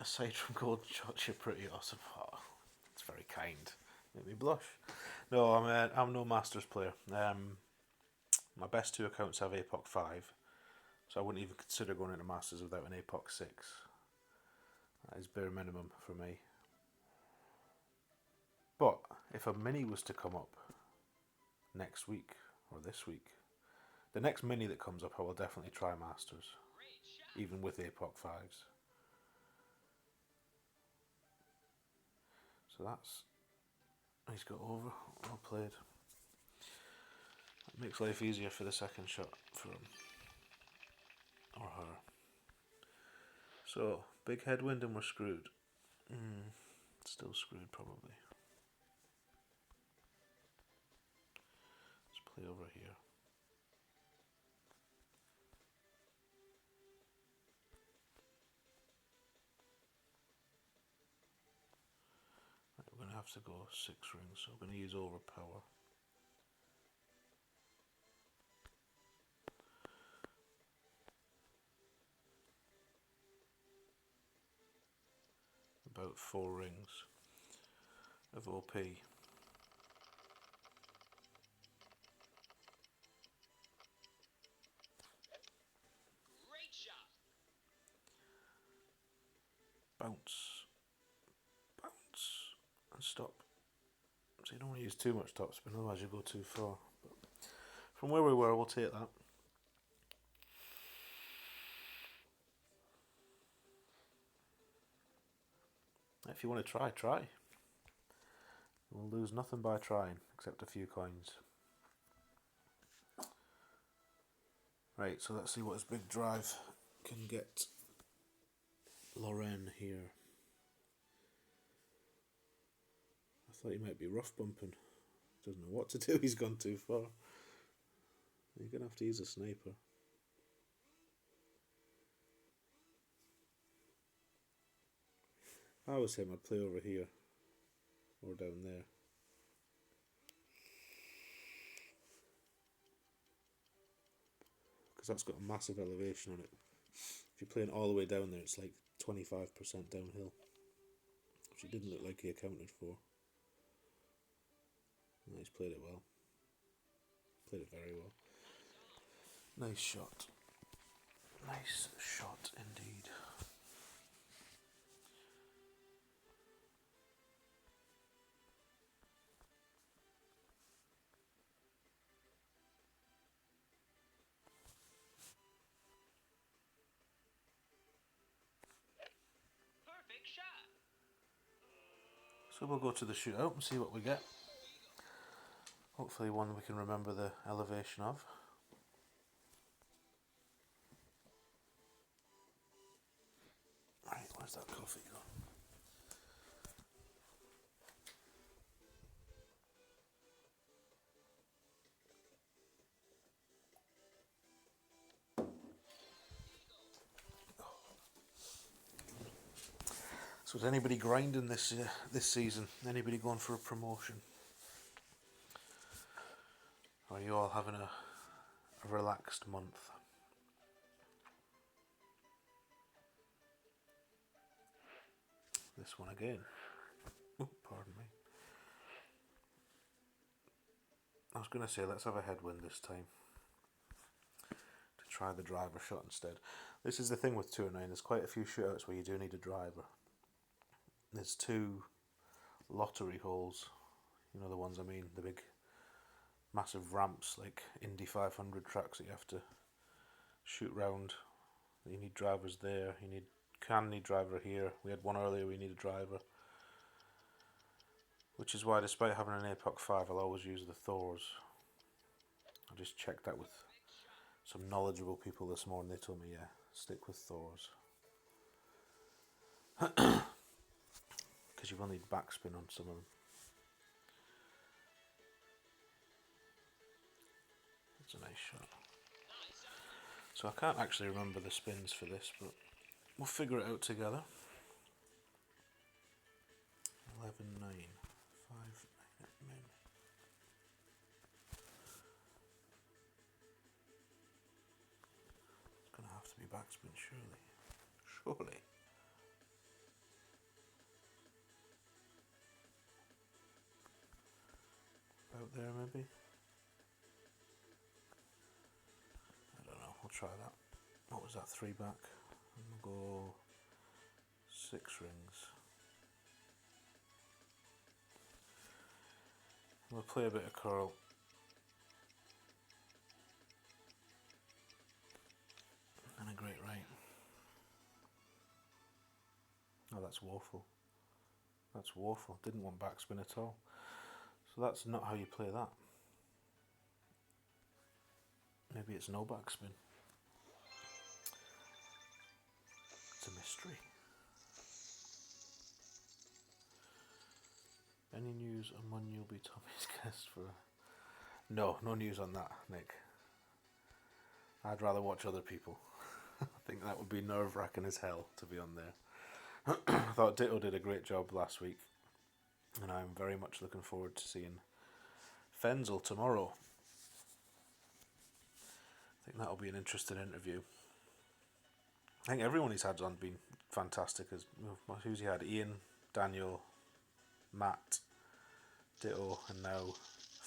Aside from golden shots, you're pretty awesome. Oh, that's very kind. Make me blush. No, I'm no Masters player. My best 2 accounts have APOC 5, so I wouldn't even consider going into Masters without an APOC 6. That is bare minimum for me. But if a mini was to come up next week or this week, the next mini that comes up, I will definitely try Masters, even with APOC 5s. So that's, he's got over, well played. That makes life easier for the second shot for him, or her. So, big headwind and we're screwed. Still screwed probably. Let's play over here. We're going to have to go 6 rings, so we're going to use overpower. About 4 rings of OP. Great shot. Bounce. Bounce. And stop. So you don't want to use too much topspin, otherwise you go too far. But from where we were, we'll take that. If you want to try, try. We'll lose nothing by trying, except a few coins. Right, so let's see what his big drive can get Lorraine here. thought he might be rough bumping. Doesn't know what to do, he's gone too far. You're going to have to use a sniper. If I was him, I'd play over here. Or down there. Because that's got a massive elevation on it. If you're playing all the way down there, it's like 25% downhill. Which it didn't look like he accounted for. And he's played it well. Played it very well. Nice shot. Nice shot indeed. Perfect shot. So we'll go to the shootout and see what we get. Hopefully one we can remember the elevation of. Right, where's that coffee gone? So is anybody grinding this season? Anybody going for a promotion? Or are you all having a relaxed month? This one again. Oh, pardon me. I was going to say let's have a headwind this time. To try the driver shot instead. This is the thing with 209. There's quite a few shootouts where you do need a driver. There's 2 lottery holes. You know the ones I mean, the big massive ramps like Indy 500 tracks that you have to shoot round. You need drivers there. You need driver here. We had one earlier. We need a driver, which is why, despite having an APOC 5, I'll always use the Thors. I just checked that with some knowledgeable people this morning. They told me, yeah, stick with Thors. Because you will need backspin on some of them. That's a nice shot. So I can't actually remember the spins for this, but we'll figure it out together. 11, 9, 5, 9, 9. It's going to have to be backspin, surely. Surely. About there, maybe? I don't know, we'll try that. What was that, 3 back? And we'll go 6 rings. We'll play a bit of curl. And a great right. Oh, that's woeful. That's woeful. Didn't want backspin at all. So that's not how you play that. Maybe it's no backspin. It's a mystery. Any news on when you'll be Tommy's guest for... No news on that, Nick. I'd rather watch other people. I think that would be nerve-wracking as hell to be on there. I thought Ditto did a great job last week, and I'm very much looking forward to seeing Fenzel tomorrow. I think that'll be an interesting interview. I think everyone he's had on been fantastic. As who's he had? Ian, Daniel, Matt, Ditto, and now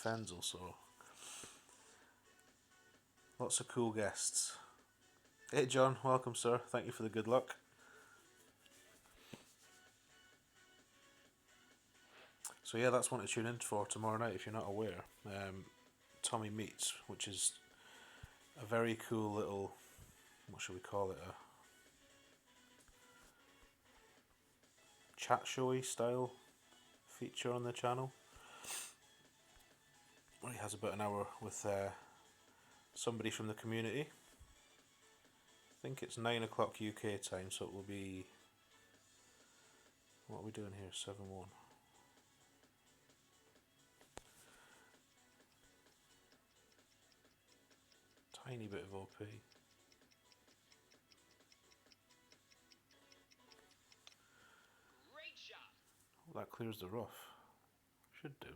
Fenzel. So lots of cool guests. Hey John, welcome sir. Thank you for the good luck. So yeah, that's one to tune in for tomorrow night if you're not aware. Tommy Meets, which is a very cool little, what should we call it, a chat showy style feature on the channel, where he has about an hour with somebody from the community. I think it's 9 o'clock UK time, so it will be, what are we doing here, 7-1. tiny bit of OP. Great shot. Well, that clears the rough. Should do.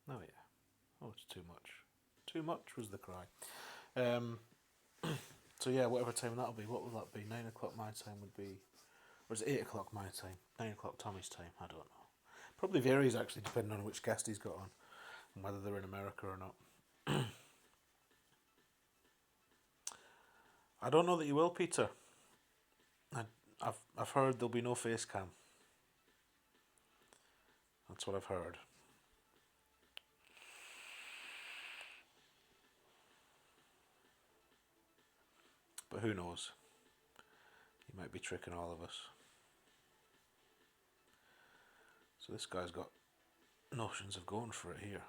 Oh yeah. Oh, it's too much. Too much was the cry. So yeah, whatever time that'll be. What will that be? 9 o'clock my time would be... Or is it 8 o'clock my time? 9 o'clock Tommy's time? I don't know. Probably varies actually depending on which guest he's got on. And whether they're in America or not. I don't know that you will, Peter. I've heard there'll be no face cam. That's what I've heard. But who knows? He might be tricking all of us. So this guy's got notions of going for it here.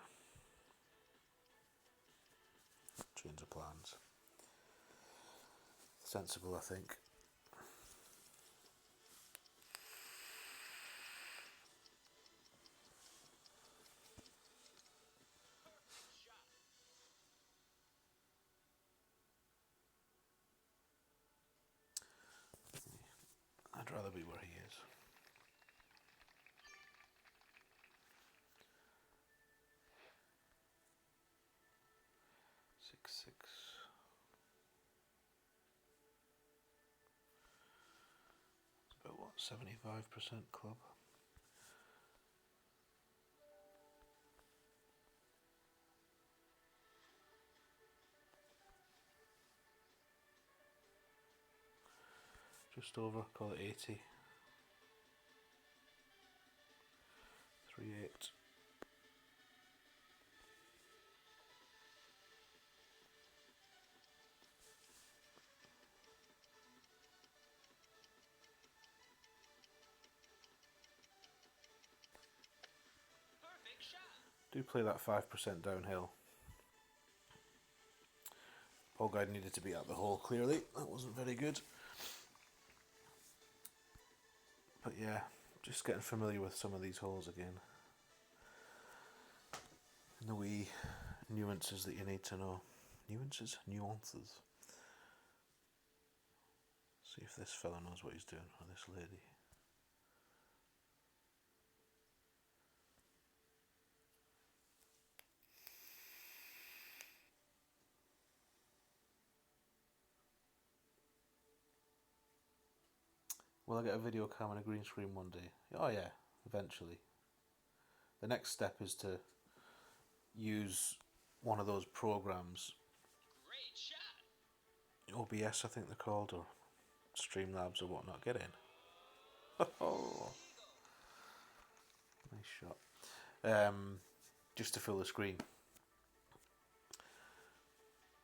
Change of plans. Sensible, I think. Perfect shot. I'd rather be where he is. 6-6. It's about what, 75% club? Just over, call it 80. 3-8. Perfect shot. Do play that 5% downhill. Paul Guide needed to be at the hole clearly. That wasn't very good. But yeah, just getting familiar with some of these holes again. And the wee nuances that you need to know. Nuances? Nuances. See if this fella knows what he's doing, or this lady. Will I get a video cam and a green screen one day? Oh yeah, eventually. The next step is to use one of those programs, Great shot. OBS I think they're called, or Streamlabs or whatnot. Get in. Oh, nice shot. Just to fill the screen.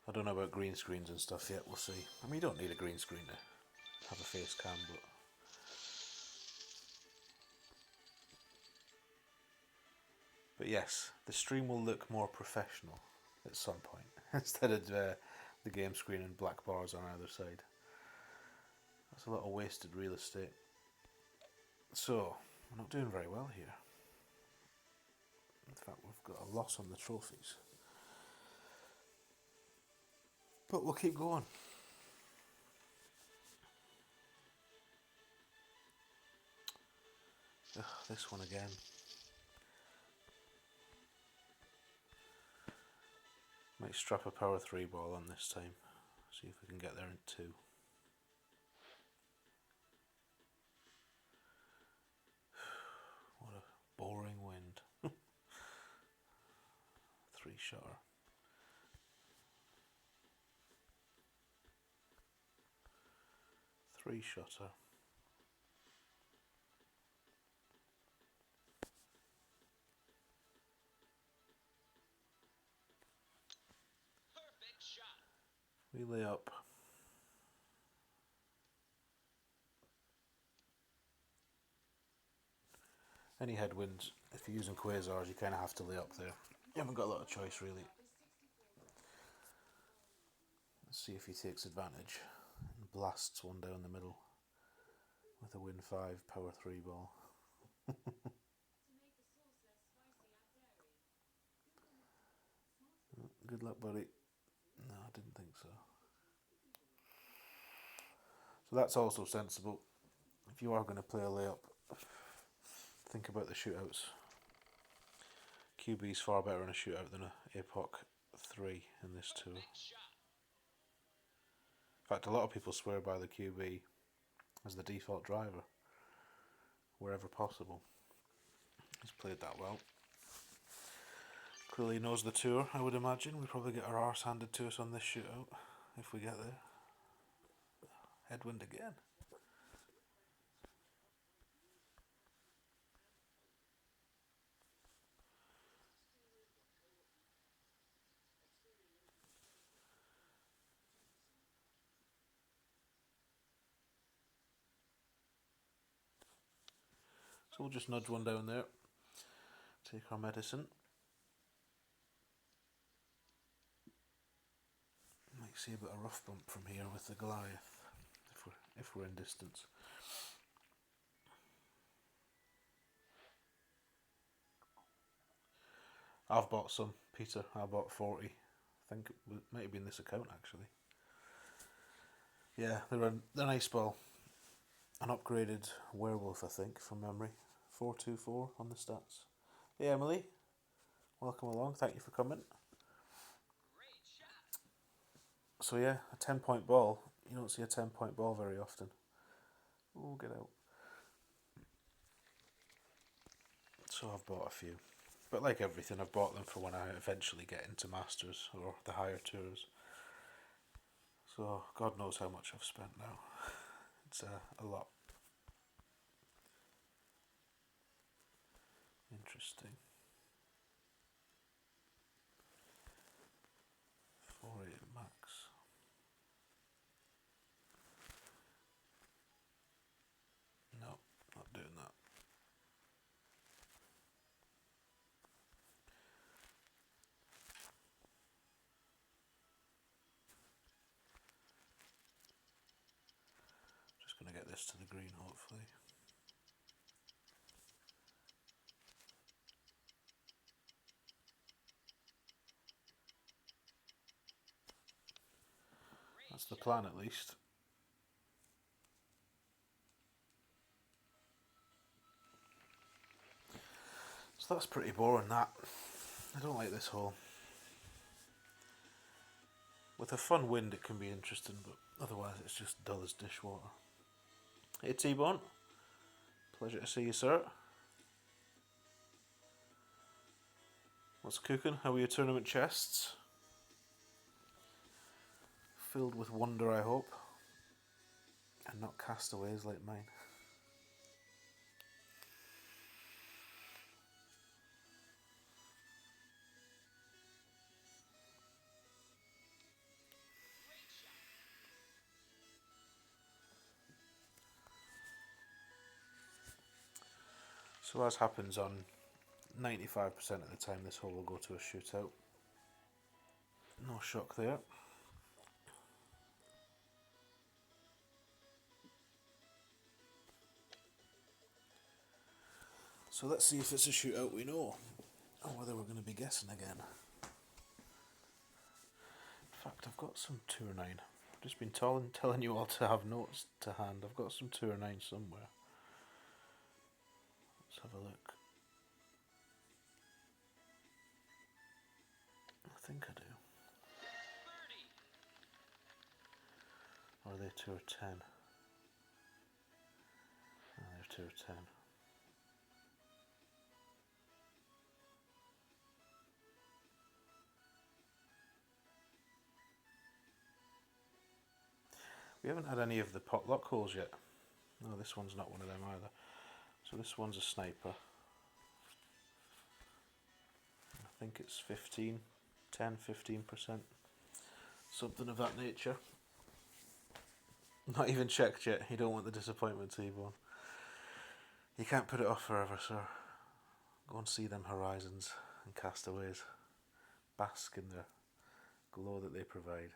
I don't know about green screens and stuff yet, we'll see. I mean, you don't need a green screen to have a face cam, but... But yes, the stream will look more professional at some point, instead of the game screen and black bars on either side. That's a lot of wasted real estate. So, we're not doing very well here. In fact, we've got a loss on the trophies. But we'll keep going. Ugh, this one again. Might strap a power 3 ball on this time. See if we can get there in 2. What a boring wind. 3-shotter. Three-shotter. Perfect shot. We lay up. Any headwinds, if you're using quasars, you kind of have to lay up there. You haven't got a lot of choice, really. Let's see if he takes advantage and blasts one down the middle with a win 5 power 3 ball. Good luck, buddy. No, I didn't think so. So that's also sensible. If you are going to play a layup, think about the shootouts. QB is far better in a shootout than a APOC 3 in this tour. Perfect shot. In fact, a lot of people swear by the QB as the default driver, wherever possible. He's played that well. Clearly knows the tour, I would imagine. We probably get our arse handed to us on this shootout, if we get there. Headwind again. So we'll just nudge one down there. Take our medicine. Might see a bit of rough bump from here with the Goliath, if we're in distance. I've bought some, Peter. I bought 40. I think it might have been this account actually. Yeah, they're a nice ball. An upgraded werewolf, I think, from memory. 424 on the stats. Hey Emily, welcome along. Thank you for coming. Great shot. So yeah, a 10-point ball. You don't see a 10-point ball very often. Oh, get out. So I've bought a few. But like everything, I've bought them for when I eventually get into Masters or the higher tours. So God knows how much I've spent now. It's a lot. Interesting. 48 max. No, not doing that. Just going to get this to the green, hopefully. That's the plan, at least. So that's pretty boring, that. I don't like this hole. With a fun wind it can be interesting, but otherwise it's just dull as dishwater. Hey T-Bone, pleasure to see you, sir. What's cooking? How are your tournament chests? Filled with wonder, I hope. And not castaways like mine. Great shot. So as happens on 95% of the time, this hole will go to a shootout. No shock there. So let's see if it's a shootout we know, or whether we're going to be guessing again. In fact, I've got some 2 or 9. I've just been telling you all to have notes to hand. I've got some 2 or 9 somewhere. Let's have a look. I think I do. Birdie. Or are they 2 or 10? No, they're 2 or 10. We haven't had any of the potluck holes yet. No, this one's not one of them either. So this one's a sniper. I think it's 15, 10, 15%. Something of that nature. Not even checked yet. You don't want the disappointment, T-Bone. You can't put it off forever, sir. Go and see them horizons and castaways. Bask in the glow that they provide.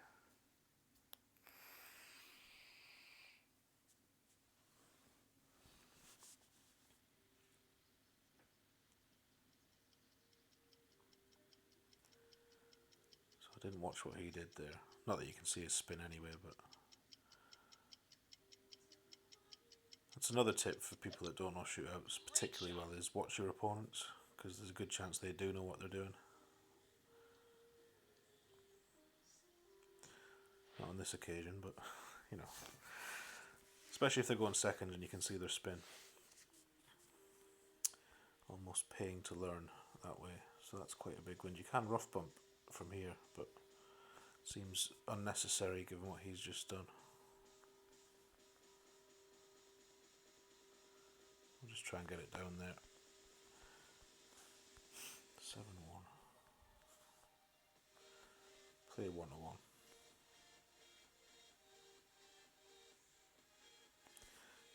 So Didn't watch what he did there. Not that you can see his spin anyway, but that's another tip for people that don't know shootouts particularly well, is watch your opponents, because there's a good chance they do know what they're doing. Not on this occasion, but you know, especially if they're going second and you can see their spin. Almost paying to learn that way, so that's quite a big win. You can rough bump from here, but seems unnecessary given what he's just done. I'll just try and get it down there. 7-1. Play 1-1.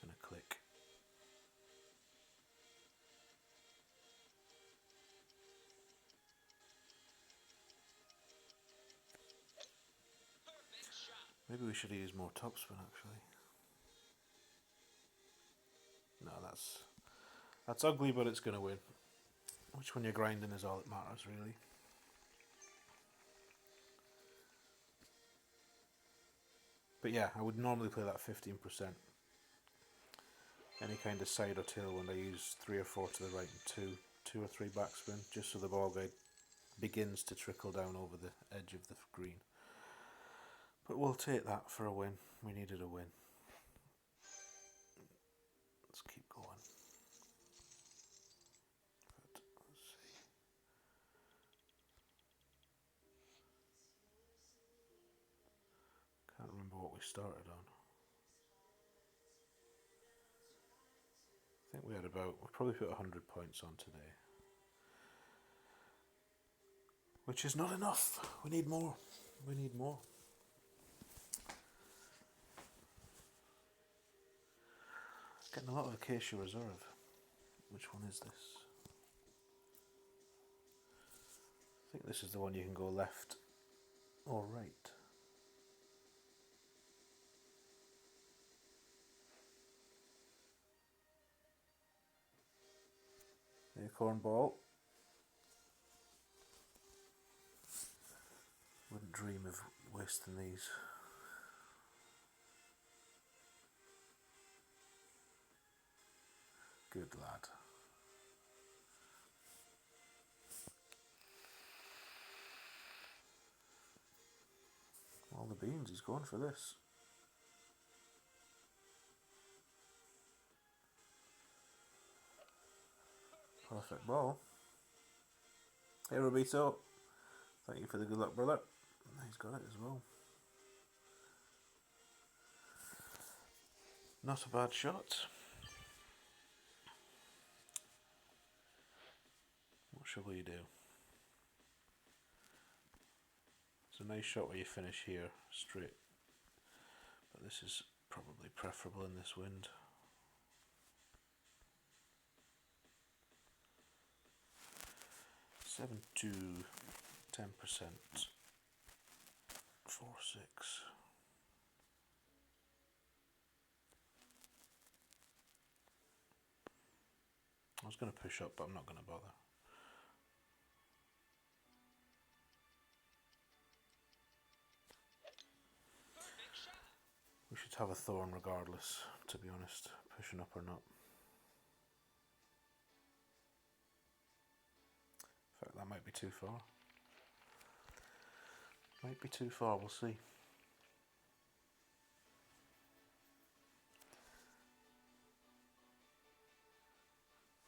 And a click. Perfect shot. Maybe we should have used more topspin actually. No, that's ugly, but it's going to win. Which, when you're grinding, is all that matters, really. But yeah, I would normally play that 15%. Any kind of side or tailwind, I use 3 or 4 to the right and 2 or 3 backspin, just so the ball guide begins to trickle down over the edge of the green. But we'll take that for a win. We needed a win. Let's keep going. But let's see. Can't remember what we started on. I think we probably put 100 points on today. Which is not enough. We need more. We need more. Getting a lot of Acacia Reserve. Which one is this? I think this is the one you can go left or right. Acorn ball. Wouldn't dream of wasting these. Good lad. All the beans, he's going for this. Perfect ball. Hey Robito, thank you for the good luck, brother. He's got it as well. Not a bad shot. What shall we do? It's a nice shot where you finish here straight, but this is probably preferable in this wind. 7-2, 10%, 4-6. I was going to push up, but I'm not going to bother. Perfect shot. We should have a thorn regardless, to be honest, pushing up or not. In fact, that might be too far. Might be too far, we'll see.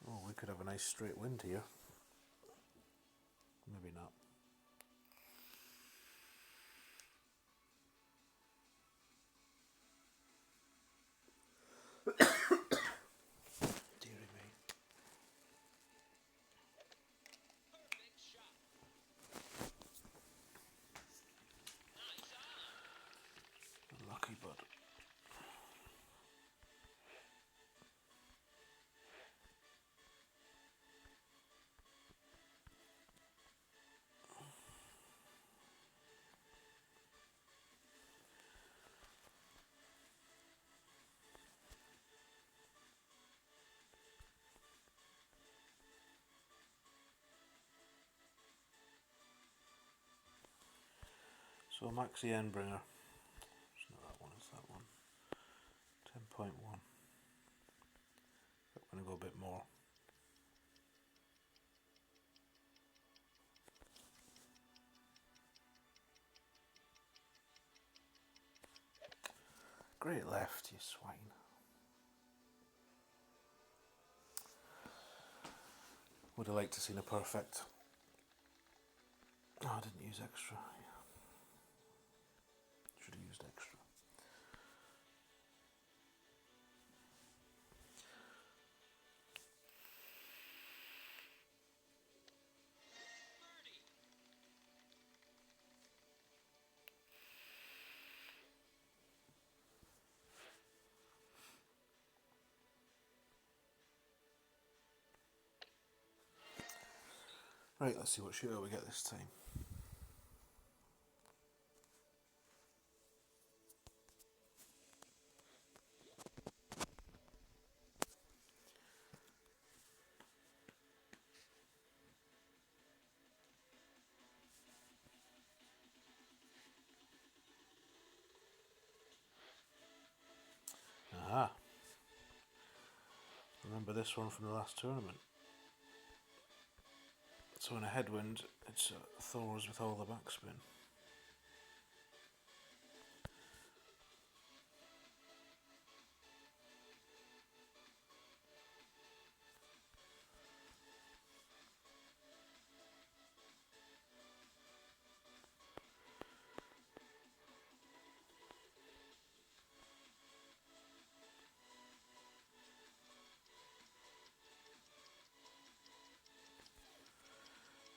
Oh, we could have a nice straight wind here. Maybe not. Deary me. Perfect shot. Nice on. Lucky bud. So Maxi Endbringer. It's not that one, it's that one. 10.1. I'm going to go a bit more. Great left, you swine. Would have liked to seen a perfect. Oh, I didn't use extra. Should have used extra. Birdie. Right, let's see what shootout we get this time. Aha. Remember this one from the last tournament. So in a headwind, it's Thor's with all the backspin.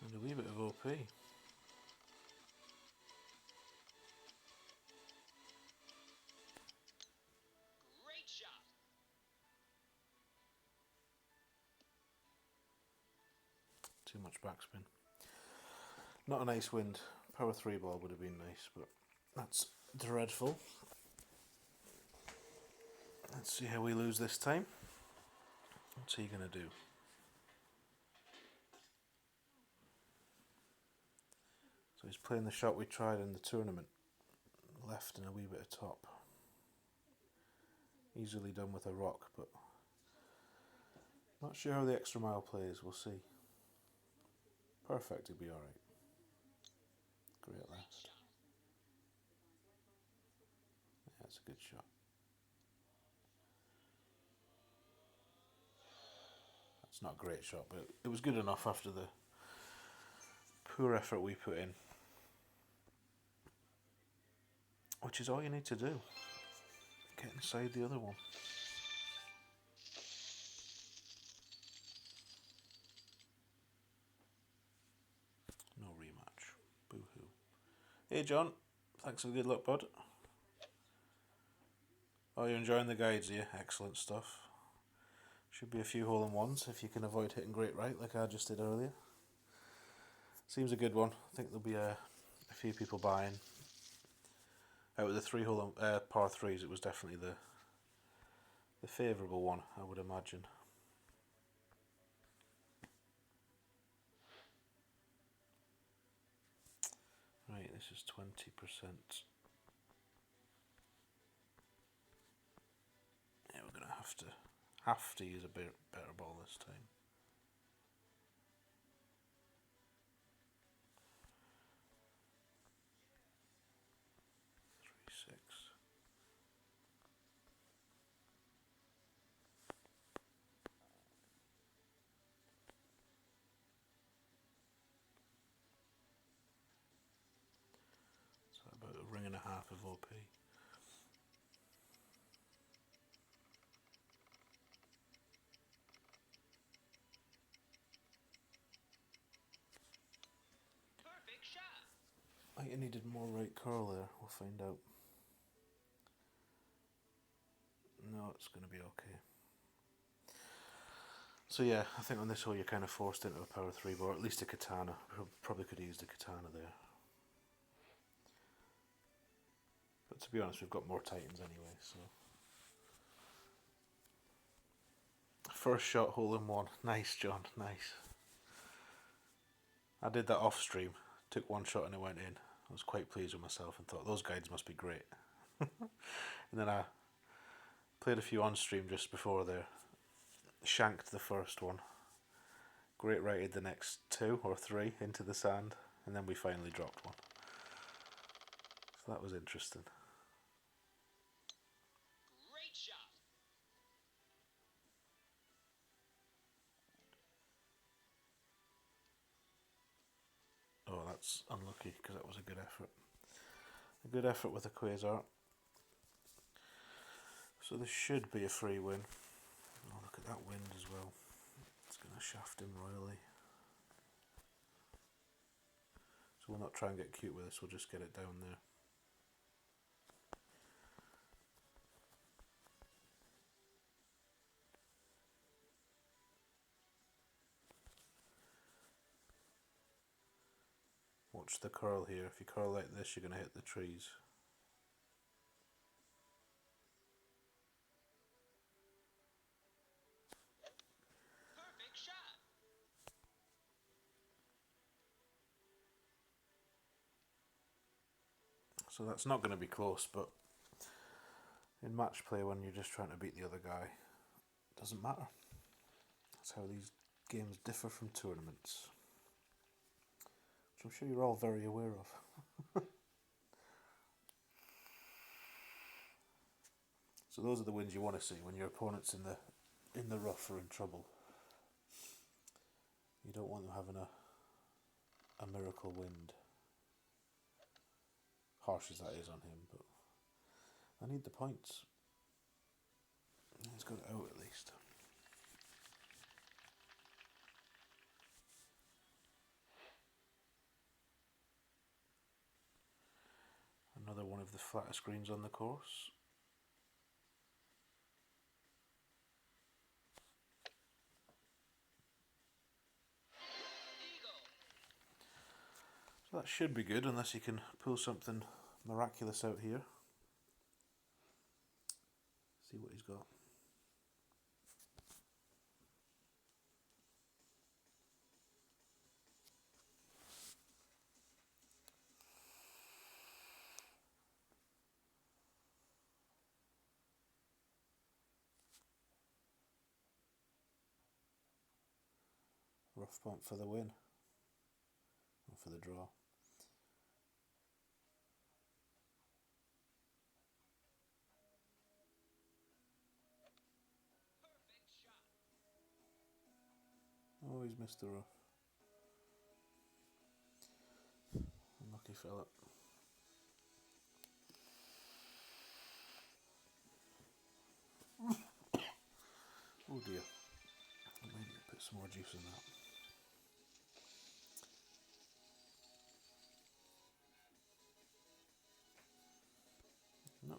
And a wee bit of OP. Great shot. Too much backspin. Not a nice wind. Power 3 ball would have been nice, but that's dreadful. Let's see how we lose this time. What's he going to do? So he's playing the shot we tried in the tournament. Left and a wee bit of top. Easily done with a rock, but not sure how the extra mile plays. We'll see. Perfect, he'll be alright. Great left. Yeah, that's a good shot. That's not a great shot, but it was good enough after the poor effort we put in. Which is all you need to do. Get inside the other one. No rematch. Boo-hoo. Hey John, thanks for the good luck, bud. Oh, you're enjoying the guides, yeah? Excellent stuff. Should be a few hole-in-ones if you can avoid hitting great right like I just did earlier. Seems a good one. I think there'll be a few people buying. Out of the three par threes, it was definitely the favourable one, I would imagine. Right, this is 20%. Yeah, we're gonna have to use a better ball this time. Six. So about a ring and a half of OP. Perfect shot. I think I needed more right curl there. We'll find out. No, it's going to be okay. So yeah, I think on this hole you're kind of forced into a power 3 or at least a katana. Probably could have used a katana there. But to be honest, we've got more titans anyway, so. First shot hole in one. Nice, John, nice. I did that off stream. Took one shot and it went in. I was quite pleased with myself and thought those guides must be great. And then I played a few on stream just before there. Shanked the first one. Great righted the next 2 or 3 into the sand, and then we finally dropped one. So that was interesting. Great shot. Oh, that's unlucky because that was a good effort. A good effort with a quasar. So this should be a free win. Oh, look at that wind as well. It's going to shaft him royally. So we'll not try and get cute with this, we'll just get it down there. Watch the curl here. If you curl like this, you're going to hit the trees. Perfect shot. So that's not going to be close, but in match play when you're just trying to beat the other guy, it doesn't matter. That's how these games differ from tournaments, which I'm sure you're all very aware of. So those are the wins you want to see when your opponent's in the rough or in trouble. You don't want them having a miracle wind. Harsh as that is on him, but I need the points. He's got it out at least. Another one of the flattest greens on the course. Eagle. So that should be good, unless you can pull something miraculous out here. See what he's got. Rough punt for the win. Or for the draw. Perfect shot. Oh, he's missed the rough. Unlucky fella. Oh dear. I might need to put some more juice in that. No.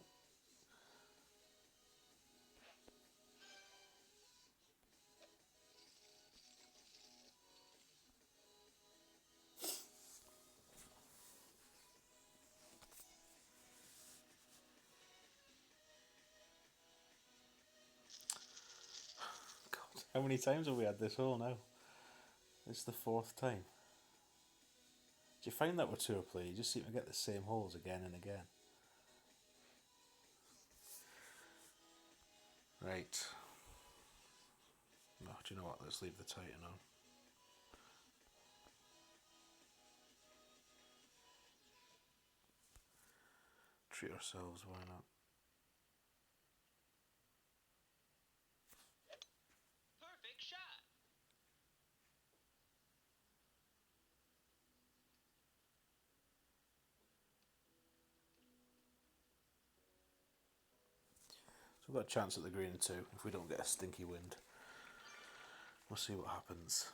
God, how many times have we had this hole now? It's the 4th time. Do you find that with tour play? You just seem to get the same holes again and again. Right. No, do you know what? Let's leave the Titan on. Treat ourselves, why not? Perfect shot. So we've got a chance at the green too, if we don't get a stinky wind. We'll see what happens.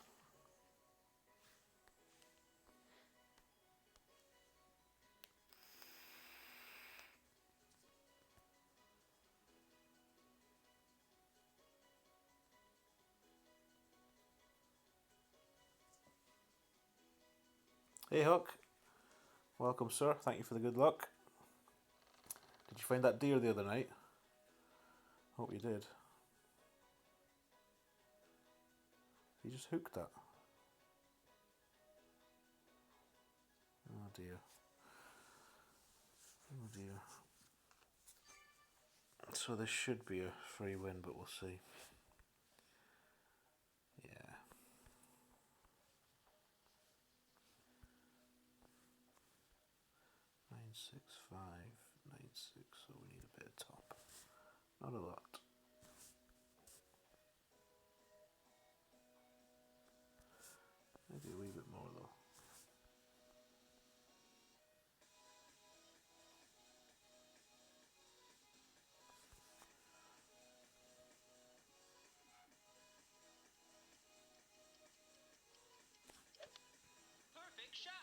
Hey Hook, welcome sir, thank you for the good luck. Did you find that deer the other night? Hope you did. You just hooked that. Oh dear. dear. So this should be a free win, but we'll see. Yeah. Nine, 6, 5, 9, 6, so we need a bit of top. Not a lot. Maybe a wee bit more though. Perfect shot.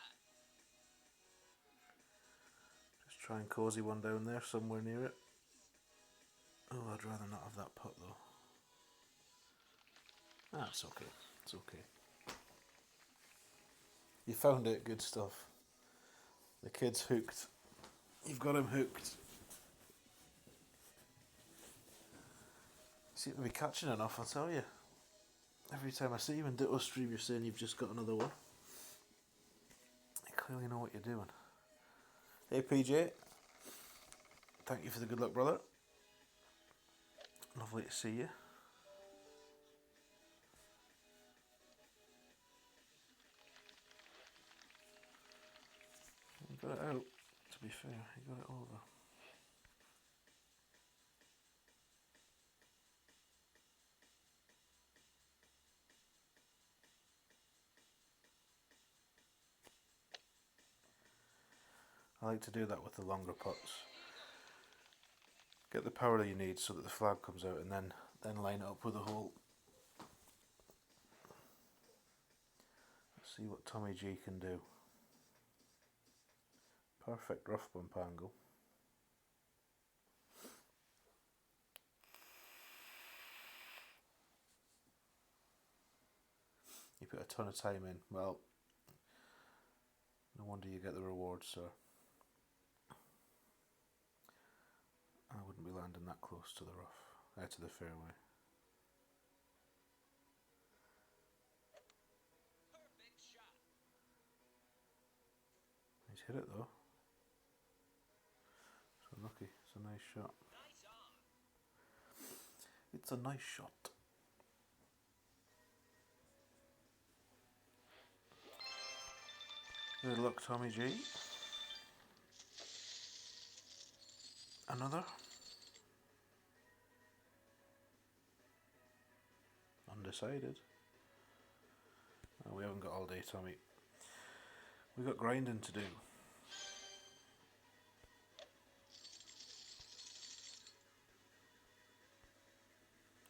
Just try and cozy one down there, somewhere near it. Oh, I'd rather not have that putt though. Ah, it's okay. It's okay. You found it, good stuff. The kid's hooked. You've got him hooked. You seem to be catching enough, I'll tell you. Every time I see you in Ditto Stream, you're saying you've just got another one. You clearly know what you're doing. Hey PJ, thank you for the good luck, brother. Lovely to see you. You got it out, to be fair, you got it over. I like to do that with the longer putts. Get the power that you need so that the flag comes out and then line it up with the hole. Let's see what Tommy G can do. Perfect rough bump angle. You put a ton of time in. Well, no wonder you get the rewards, sir. I wouldn't be landing that close to the rough, to the fairway. Perfect shot. He's hit it though. So lucky. It's a nice shot. Nice on. It's a nice shot. Good luck, Tommy G. Another. Undecided. Oh, we haven't got all day, Tommy. We got grinding to do.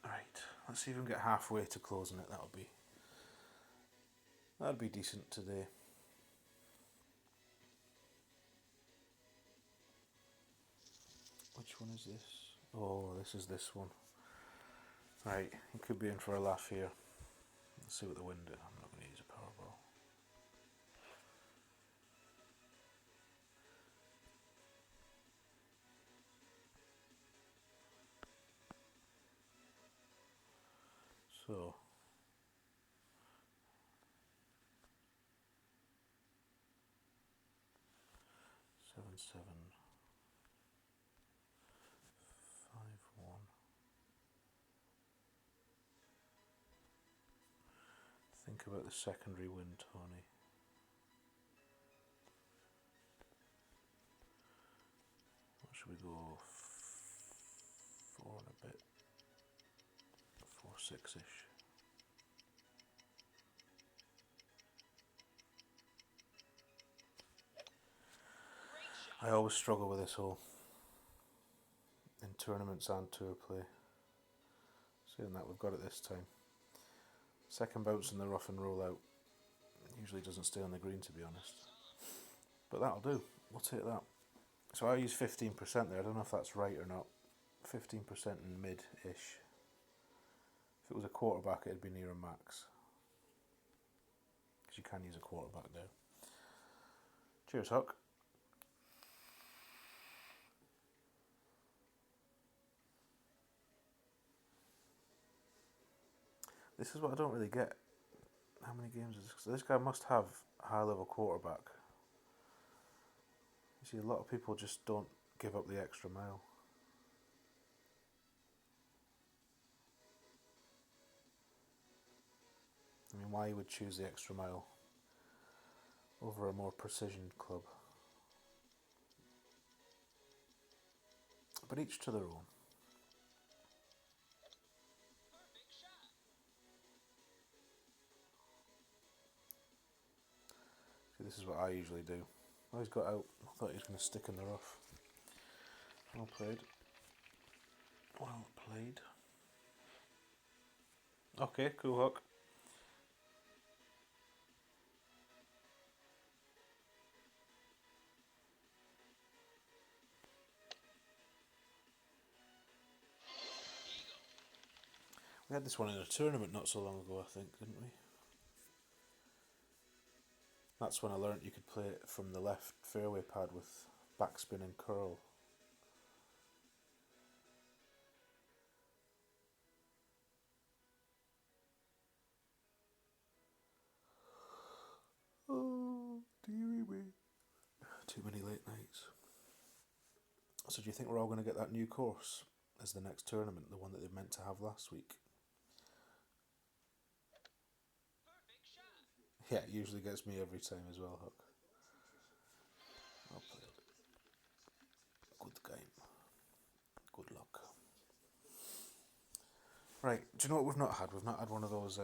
Right, let's see if we can get halfway to closing it. That'd be decent today. Which one is this? Oh, this is this one. Right, you could be in for a laugh here. Let's see what the wind is. I'm not going to use a Powerball. So, seven, 5, 1. Think about the secondary wind, Tony. What should we go? 4 and a bit. 4, 6-ish. Great shot. I always struggle with this hole in tournaments and tour play. Saying that, we've got it this time. Second bounce in the rough and roll out. Usually doesn't stay on the green, to be honest. But that'll do. We'll take that. So I use 15% there. I don't know if that's right or not. 15% in mid-ish. If it was a quarterback, it'd be near a max. Because you can use a quarterback there. Cheers, Huck. This is what I don't really get. How many games is this? 'Cause this guy must have a high-level quarterback. You see, a lot of people just don't give up the extra mile. I mean, why you would choose the extra mile over a more precision club? But each to their own. Perfect shot. See, this is what I usually do. Oh, he's got out. I thought he was going to stick in the rough. Well played. Well played. Okay, cool hook. Eagle. We had this one in a tournament not so long ago, I think, didn't we? That's when I learnt you could play it from the left fairway pad with backspin and curl. Oh, dearie me. Too many late nights. So do you think we're all going to get that new course as the next tournament, the one that they meant to have last week? Perfect shot. Yeah, it usually gets me every time as well, Huck. Well played. Good game. Good luck. Right, do you know what we've not had? We've not had one of those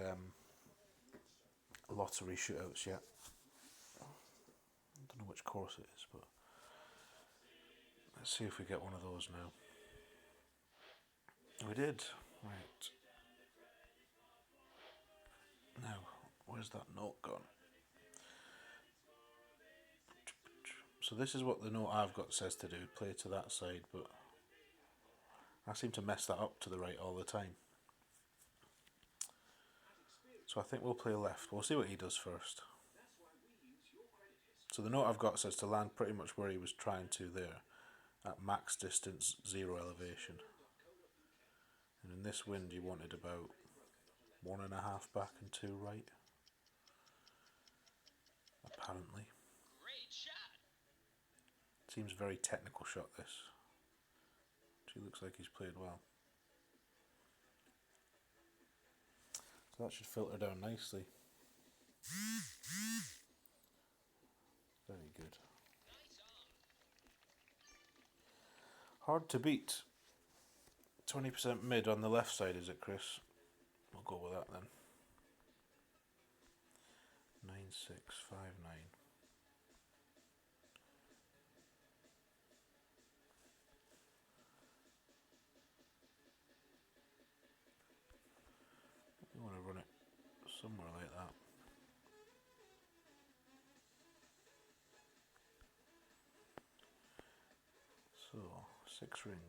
lottery shootouts yet. I don't know which course it is, but let's see if we get one of those now. We did. Right. Now, where's that note gone? So this is what the note I've got says to do, play to that side, but I seem to mess that up to the right all the time. So I think we'll play left. We'll see what he does first. So the note I've got says to land pretty much where he was trying to there, at max distance, 0 elevation. And in this wind you wanted about 1.5 back and 2 right. Apparently. Great shot. Seems a very technical shot, this. Actually looks like he's played well. So that should filter down nicely. Very good. Nice on. Hard to beat. 20% mid on the left side, is it, Chris? We'll go with that then. 9659. You want to run it somewhere like that. So, 6 rings.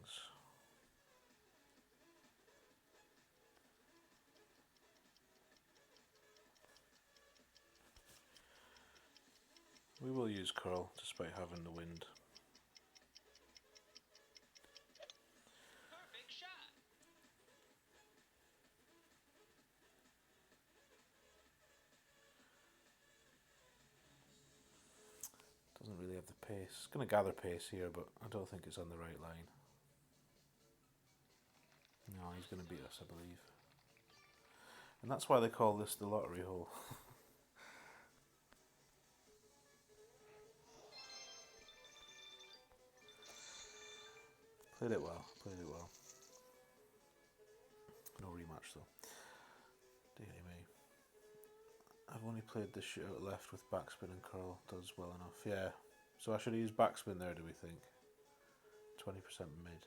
We will use curl despite having the wind. Perfect shot. Doesn't really have the pace. It's going to gather pace here, but I don't think it's on the right line. No, he's going to beat us, I believe. And that's why they call this the lottery hole. Played it well, played it well. No rematch though. Dearie me. I've only played this shootout left with backspin and curl. Does well enough. Yeah. So I should have used backspin there, do we think? 20% mid.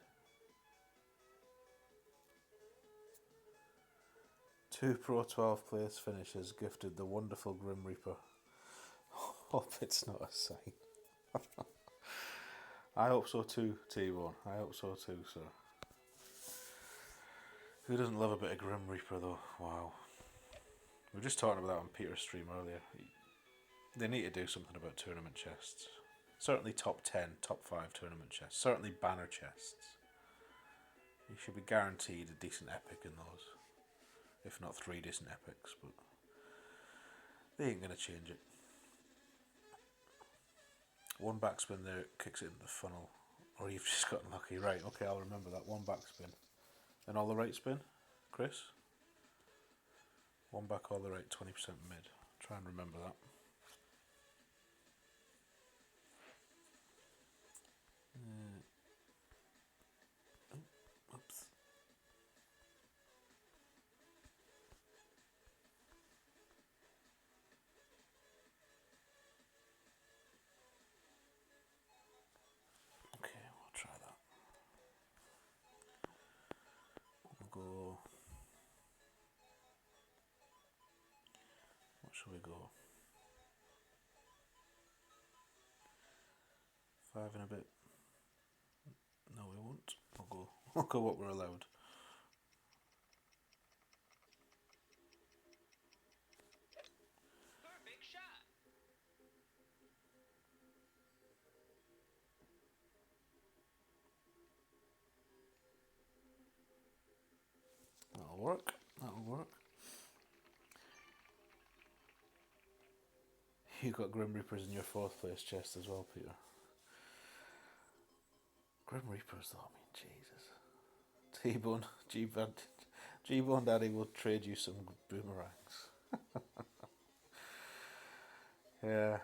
2 Pro 12 place finishes gifted the wonderful Grim Reaper. Hope it's not a sign. I hope so too, T1. I hope so too, sir. Who doesn't love a bit of Grim Reaper though? Wow. We were just talking about that on Peter's stream earlier. They need to do something about tournament chests. Certainly top 10, top 5 tournament chests. Certainly banner chests. You should be guaranteed a decent epic in those. If not 3 decent epics, but they ain't going to change it. One backspin there kicks it into the funnel. Or you've just gotten lucky. Right, okay, I'll remember that. One back spin. Then all the right spin, Chris? One back, all the right, 20% mid. Try and remember that. Oops. Okay, we'll try that. We'll go. What shall we go? 5 and a bit. No, we won't. We'll go what we're allowed. Perfect shot. That'll work. That'll work. You got Grim Reapers in your 4th place chest as well, Peter. Grim Reapers, though, I mean, Jesus. T-Bone, G-Bone Daddy will trade you some boomerangs. Yeah.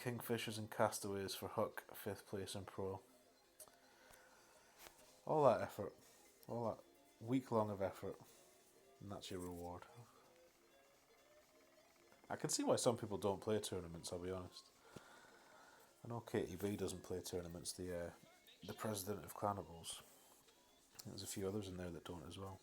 Kingfishers and Castaways for Huck, 5th place in Pro. All that effort, all that week long of effort, and that's your reward. I can see why some people don't play tournaments, I'll be honest. I know Katie B doesn't play tournaments, the president of Clannibals. There's a few others in there that don't as well.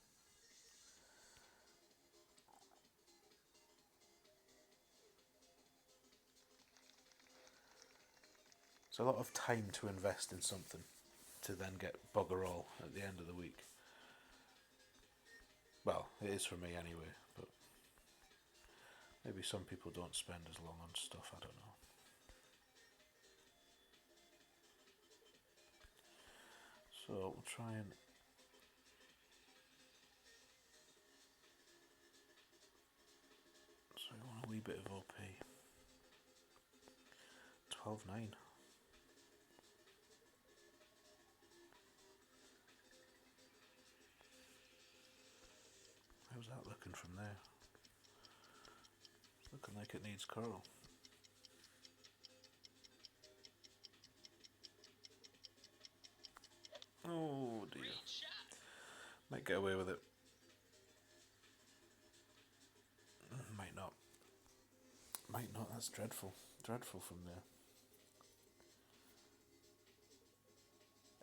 It's a lot of time to invest in something to then get bugger all at the end of the week. Well, it is for me anyway, but maybe some people don't spend as long on stuff, I don't know. So we'll try and... So we want a wee bit of OP. 12-9. How's that looking from there? It's looking like it needs curl. Oh dear. Great shot. Might get away with it. Might not. Might not, that's dreadful. Dreadful from there.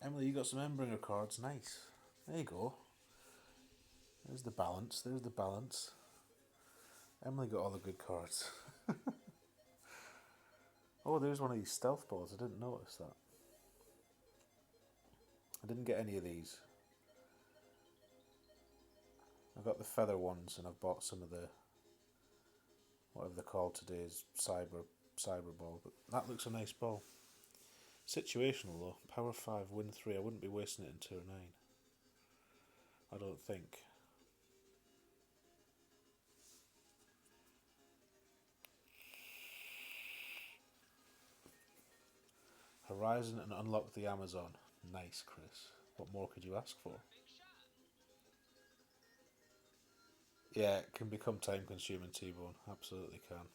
Emily, you got some Embringer cards, nice. There you go. There's the balance, there's the balance. Emily got all the good cards. Oh, there's one of these stealth balls, I didn't notice that. I didn't get any of these. I got the feather ones and I've bought some of the, whatever they're called today's cyber ball, but that looks a nice ball. Situational though, power 5, win 3, I wouldn't be wasting it in tier 9. I don't think. Horizon and unlock the Amazon. Nice, Chris. What more could you ask for? Perfect shot. Yeah, it can become time consuming, T-Bone. Absolutely can.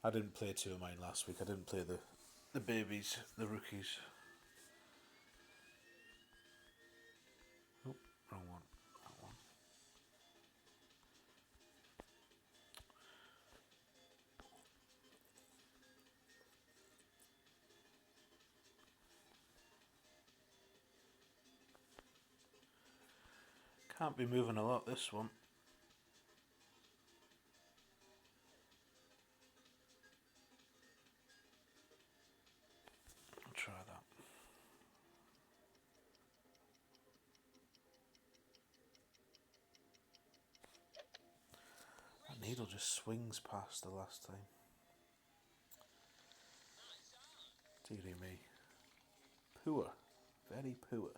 I didn't play 2 of mine last week. I didn't play the babies, the rookies. Oh, wrong one. That one. Can't be moving a lot, this one. I'll try that. That needle just swings past the last time. Nice on. Dearie me. Poor. Very poor.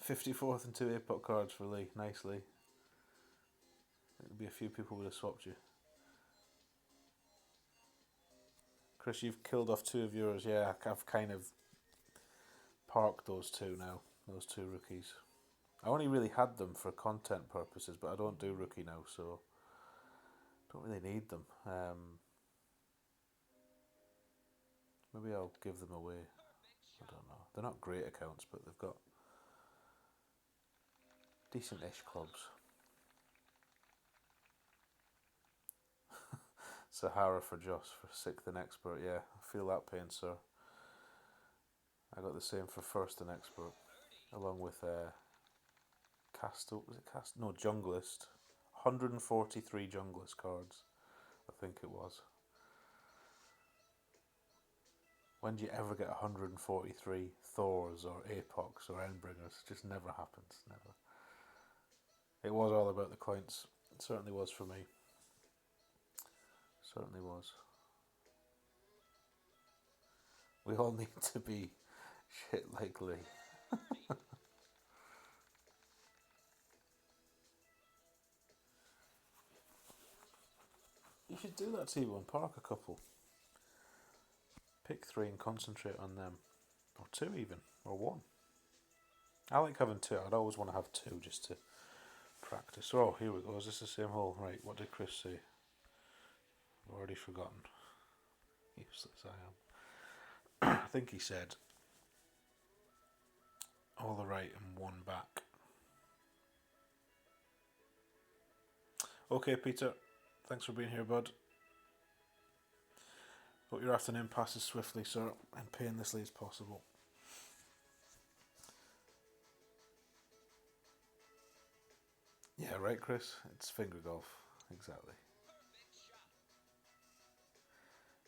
54th and 2 APOC cards for Lee. Nice, Lee. There'd be a few people would have swapped you. Chris, you've killed off 2 of yours. Yeah, I've kind of parked those 2 now. Those 2 rookies. I only really had them for content purposes, but I don't do rookie now, so don't really need them. Maybe I'll give them away. I don't know. They're not great accounts, but they've got decent-ish clubs. Sahara for Joss for 6th and expert. Yeah, I feel that pain, sir. I got the same for 1st and expert, along with Castle. Was it Castle? No, Junglist. 143 Junglist cards, I think it was. When do you ever get 143 Thors or Apocs or Endbringers? It just never happens. Never. It was all about the coins. It certainly was for me. Certainly was. We all need to be shit like Lee. You should do that, T1. Park a couple. Pick 3 and concentrate on them. Or 2 even. Or 1. I like having 2. I'd always want to have 2 just to practice. Oh, here we go. Is this the same hole? Right, what did Chris say? I've already forgotten. Useless I am. I think he said all the right and 1 back. Okay, Peter. Thanks for being here, bud. Hope your afternoon passes swiftly, sir, and painlessly as possible. Yeah, right, Chris? It's finger golf. Exactly.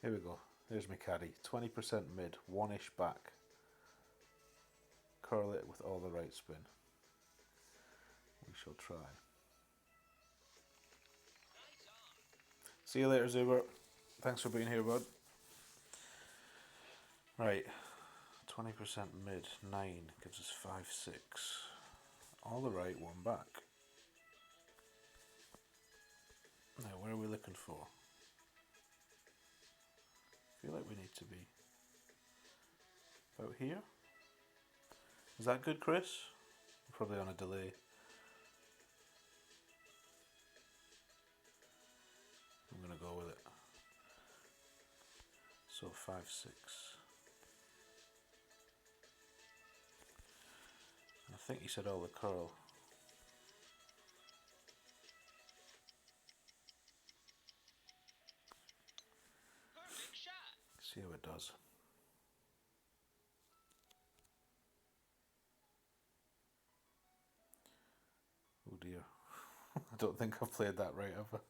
Here we go. There's my caddy. 20% mid, 1-ish back. Curl it with all the right spin. We shall try. See you later, Zuber. Thanks for being here, bud. Right. 20% mid, 9 gives us 5-6. All the right, 1 back. Now, where are we looking for? I feel like we need to be about here. Is that good, Chris? Probably on a delay. I'm going to go with it. So 5-6. I think you said all the curl. See how it does. Oh dear. I don't think I've played that right, have I?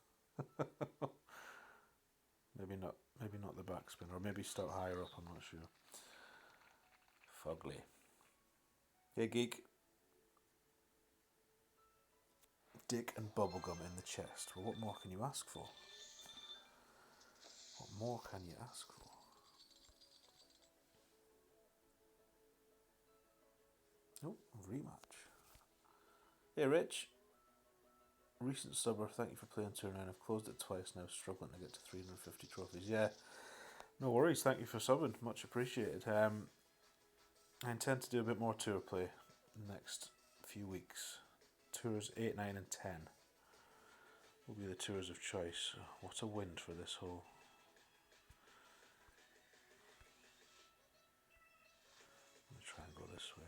Maybe not the backspin, or maybe start higher up, I'm not sure. Fugly. Hey geek. Dick and bubblegum in the chest. Well, what more can you ask for? What more can you ask for? Oh, rematch. Hey Rich. Recent subber, thank you for playing Turn 9. I've closed it twice now, struggling to get to 350 trophies. Yeah, no worries, thank you for subbing, much appreciated. I intend to do a bit more tour play in the next few weeks. Tours 8, 9 and 10 will be the tours of choice. What a wind for this hole. I'm going to try and go this way.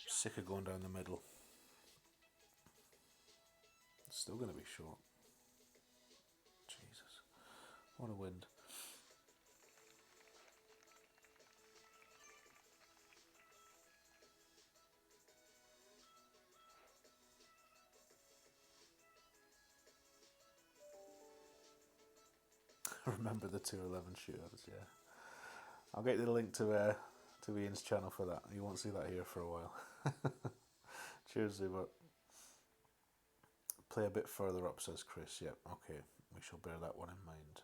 Sick of going down the middle. It's still going to be short. Jesus, what a wind. Remember the 211 shootouts, yeah. I'll get you the link to Ian's channel for that. You won't see that here for a while. Cheers, Zuber. Play a bit further up, says Chris. Yep, okay. We shall bear that one in mind.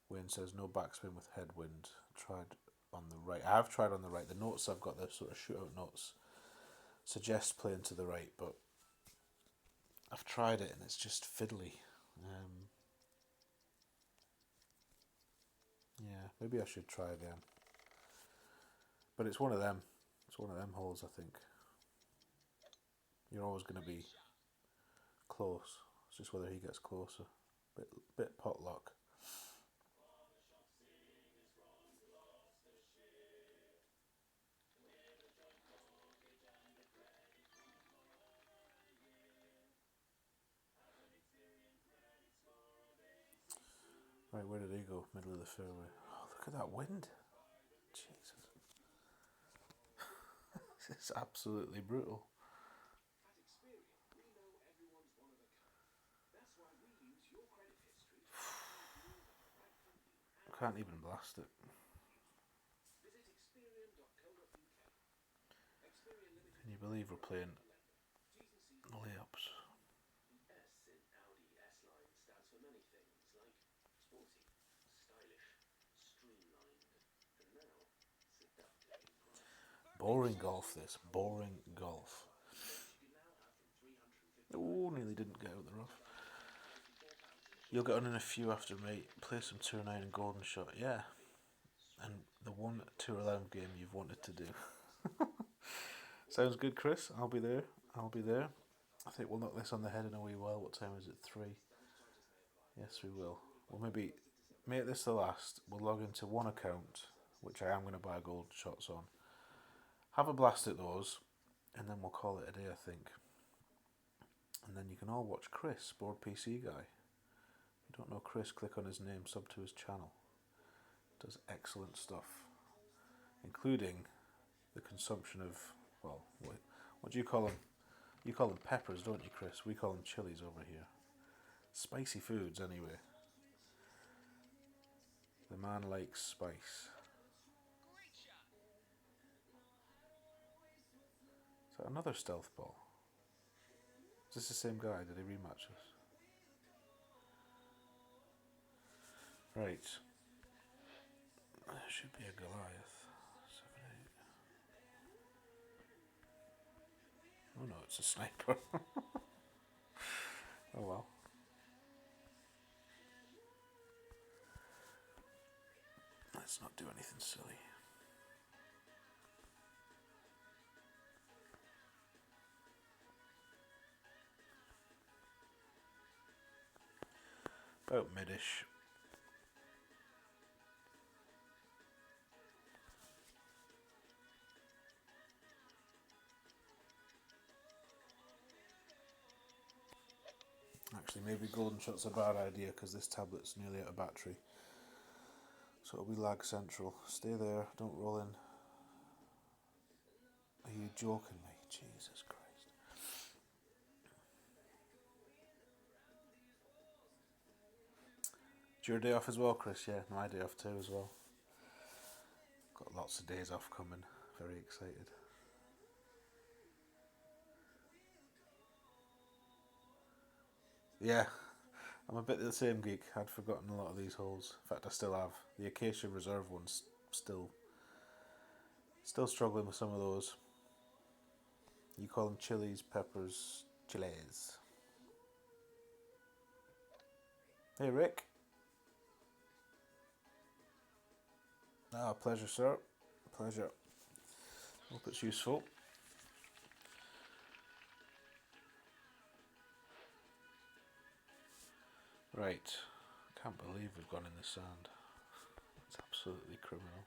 Wayne says no backspin with headwind. Tried on the right. I have tried on the right. The notes I've got, the sort of shootout notes, suggest playing to the right, but I've tried it and it's just fiddly. Yeah, maybe I should try again. But it's one of them. It's one of them holes, I think. You're always going to be close. It's just whether he gets closer. Bit potluck. Right, where did he go? Middle of the fairway. Oh, look at that wind. Jesus. This is absolutely brutal. At Experian, we know everyone's one of a kind. That's why we use your credit history to find the deal that's right for you. Can't even blast it. Visit Experian.co.uk. Experian Limited. Can you believe we're playing T's and C's. layups? The S in Audi S-Line stands for many things like sporty, stylish, streamlined, and now seductively priced. Boring golf, this. Boring golf. You can now have from 350 Oh, nearly didn't get out the rough. You'll get on in a few after, mate. Play some Tour 9 and Golden Shot. Yeah. And the one Tour 11 game you've wanted to do. Sounds good, Chris. I'll be there. I think we'll knock this on the head in a wee while. What time is it? 3. Yes, we will. We'll maybe make this the last. We'll log into one account, which I am going to buy gold shots on. Have a blast at those, and then we'll call it a day, I think. And then you can all watch Chris, Board PC Guy. If you don't know Chris, click on his name, sub to his channel. Does excellent stuff, including the consumption of, well, what do you call them? You call them peppers, don't you, Chris? We call them chilies over here. Spicy foods, anyway. The man likes spice. Great shot. Is that another stealth ball? Is this the same guy? Did he rematch us? Right. Should be a Goliath. 7-8. Oh no, it's a sniper. Oh well. Let's not do anything silly. About midish. Actually, maybe golden shot's a bad idea because this tablet's nearly out of battery. So it'll be lag central. Stay there, don't roll in. Are you joking me? Jesus Christ. It's your day off as well, Chris? Yeah, my day off too as well. Got lots of days off coming. Very excited. Yeah, I'm a bit the same geek. I'd forgotten a lot of these holes. In fact, I still have. The Acacia Reserve one's still struggling with some of those. You call them chilies, peppers, chiles. Hey, Rick. Ah, pleasure, sir. Pleasure. Hope it's useful. Right. Can't believe we've gone in the sand. It's absolutely criminal.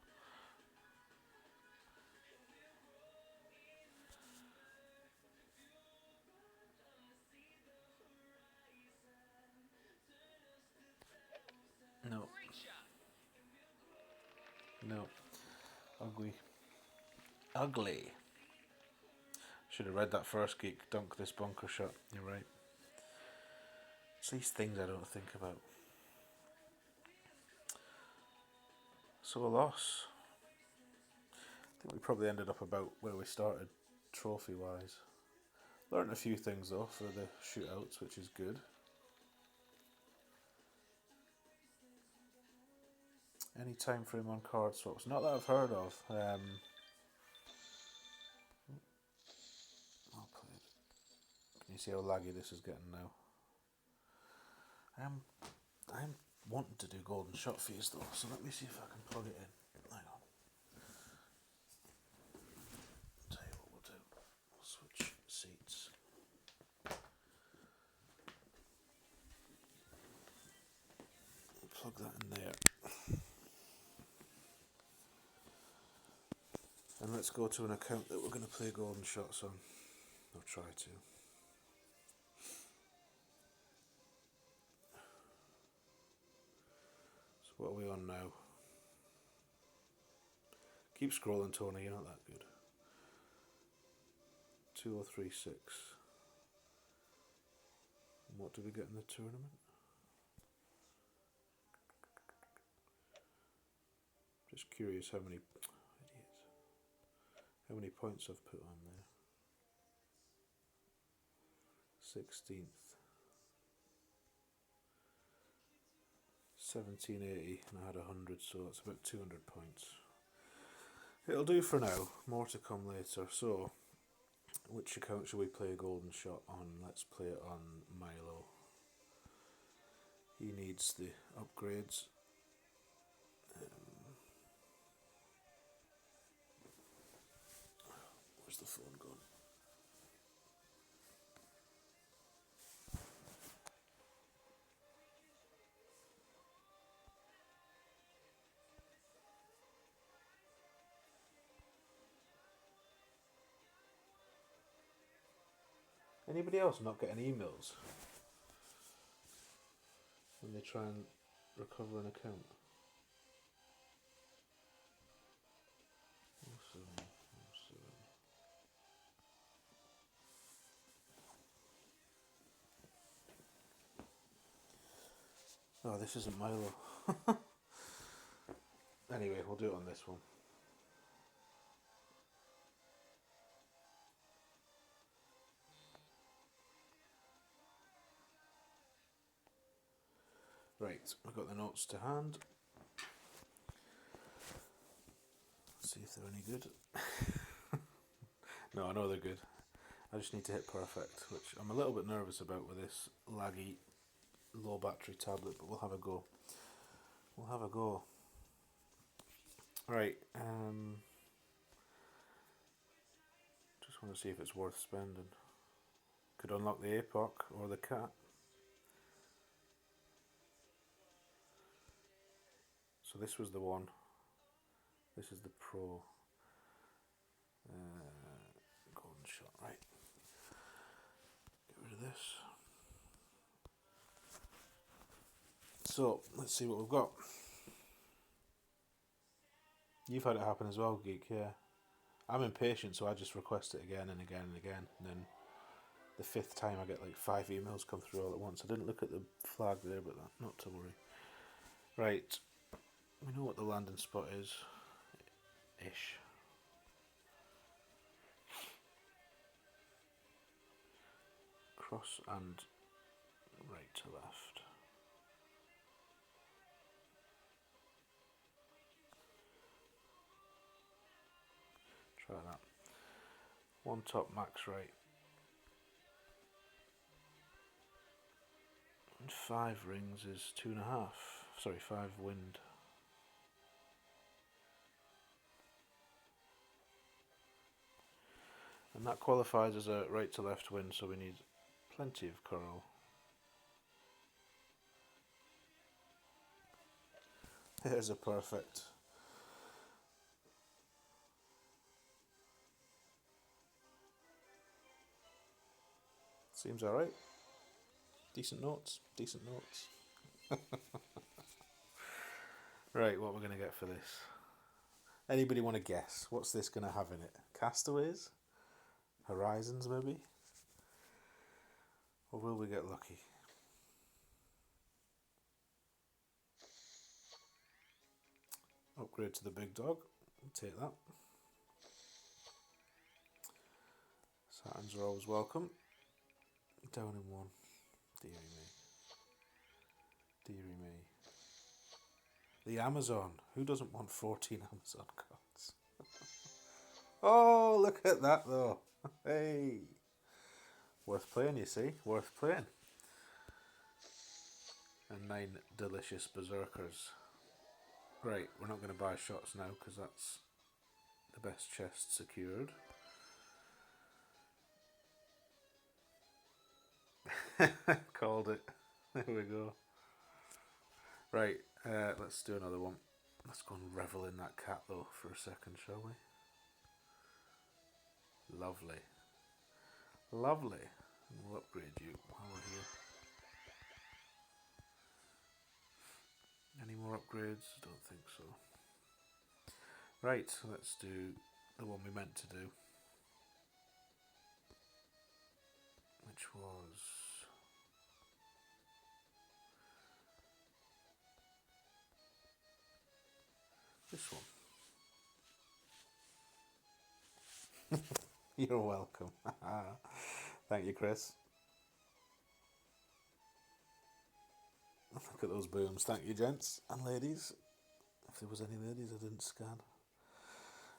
No. Great shot. No. Ugly. Ugly. Should have read that first, geek. Dunk this bunker shot. You're right. It's these things I don't think about. So a loss. I think we probably ended up about where we started, trophy-wise. Learned a few things though for the shootouts, which is good. Any time frame on card swaps? Not that I've heard of. I'll play it. Can you see how laggy this is getting now? I'm wanting to do golden shot phase though, so let me see if I can plug it in. Hang on. Tell you what we'll do. We'll switch seats. Plug that in there. And let's go to an account that we're going to play golden shots on. Or try to. So what are we on now? Keep scrolling, Tony, you're not that good. 2036. And what do we get in the tournament? Just curious how many points I've put on there. 16th. 1780 and I had 100, so it's about 200 points. It'll do for now, more to come later. So, which account should we play a golden shot on? Let's play it on Milo. He needs the upgrades. Where's the phone gone? Anybody else not getting emails when they try and recover an account? Oh, this isn't Milo. Anyway, we'll do it on this one. Right, I've got the notes to hand. Let's see if they're any good. No, I know they're good. I just need to hit perfect, which I'm a little bit nervous about with this laggy, low battery tablet, but we'll have a go. We'll have a go. Right, just want to see if it's worth spending. Could unlock the APOC or the cat. So this was the one. This is the Pro. Golden shot, right. Get rid of this. So, let's see what we've got. You've had it happen as well, Geek, yeah. I'm impatient, so I just request it again and again and again. And then the 5th time I get like 5 emails come through all at once. I didn't look at the flag there, but not to worry. Right. We know what the landing spot is. Ish. Cross and right to left. Try that. One top, max right. And 5 rings is 2.5. Sorry, 5 wind. And that qualifies as a right to left wind, so we need plenty of curl. Here's a perfect. Seems alright. Decent notes. Decent notes. Right, what we're going to get for this? Anybody want to guess? What's this going to have in it? Castaways? Horizons, maybe? Or will we get lucky? Upgrade to the big dog. We'll take that. Saturns are always welcome. Down in 1. Deary me. Deary me. The Amazon. Who doesn't want 14 Amazon cards? Oh, look at that though. Hey. Worth playing, you see. Worth playing. And 9 delicious berserkers. Right, we're not going to buy shots now because that's the best chest secured. Called it. There we go. Right, let's do another one. Let's go and revel in that cat though for a second, shall we? Lovely. Lovely. And we'll upgrade you while we're here. Any more upgrades? Don't think so. Right, let's do the one we meant to do. Which was... this one. You're welcome. Thank you, Chris. Look at those booms. Thank you, gents and ladies. If there was any ladies I didn't scan.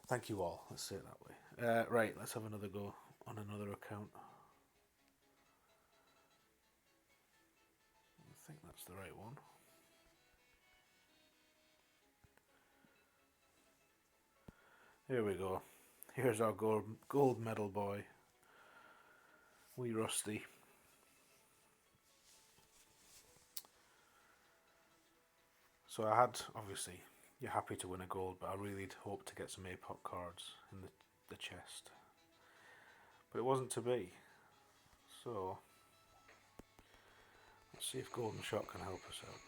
Thank you all. Let's say it that way. Right, let's have another go on another account. I think that's the right one. Here we go. Here's our gold medal boy. Wee Rusty. So I had, obviously, you're happy to win a gold, but I really hoped to get some APOC cards in the chest. But it wasn't to be. So, let's see if Golden Shot can help us out.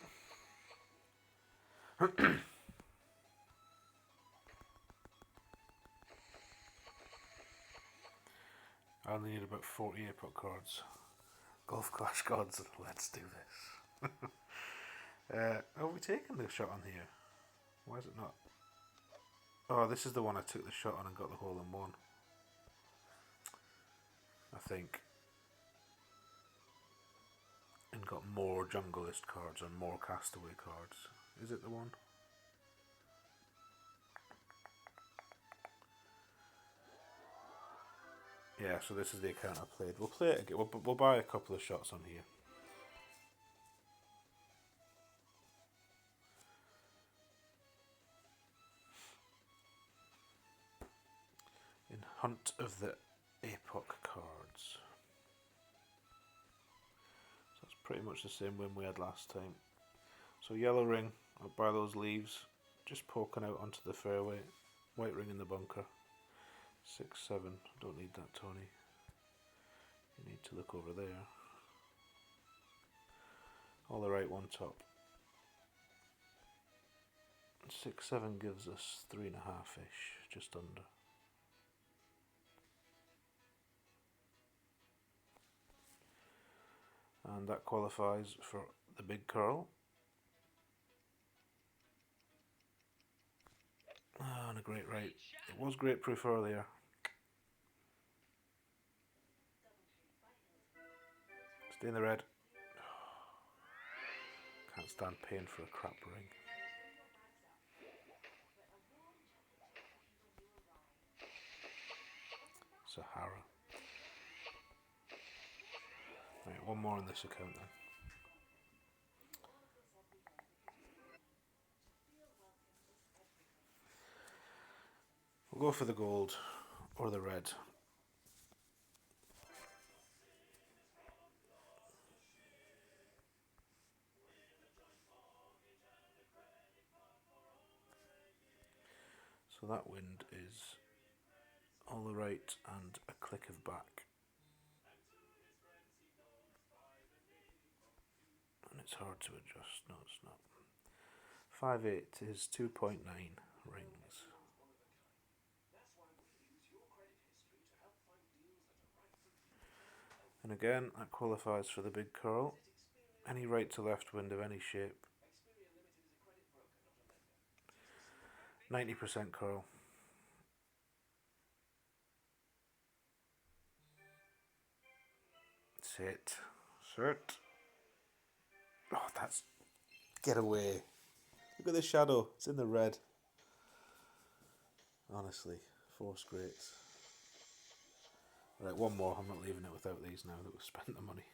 I only need about 40 APOC cards. Golf Clash Gods, let's do this. Have we taken the shot on here? Why is it not? Oh, this is the one I took the shot on and got the hole in one. I think. And got more Junglist cards and more Castaway cards. Is it the one? Yeah, so this is the account I played. We'll play it again. We'll buy a couple of shots on here. In Hunt of the APOC cards. So that's pretty much the same win we had last time. So yellow ring up by those leaves, just poking out onto the fairway. White ring in the bunker. 6-7. Don't need that, Tony. You need to look over there. All the right one top. 6-7 gives us 3.5-ish, just under. And that qualifies for the big curl. Ah, and a great right. It was great proof earlier. Stay in the red. Can't stand paying for a crap ring. Sahara. Right, one more on this account then. We'll go for the gold or the red. So that wind is all the right and a click of back. And it's hard to adjust. No, it's not. 5.8 is 2.9 rings. And again, that qualifies for the big curl. Any right to left wind of any shape. 90% curl. Sit. Cert. Oh, that's... Get away. Look at the shadow. It's in the red. Honestly, Force Greats. Right, one more. I'm not leaving it without these now that we've spent the money.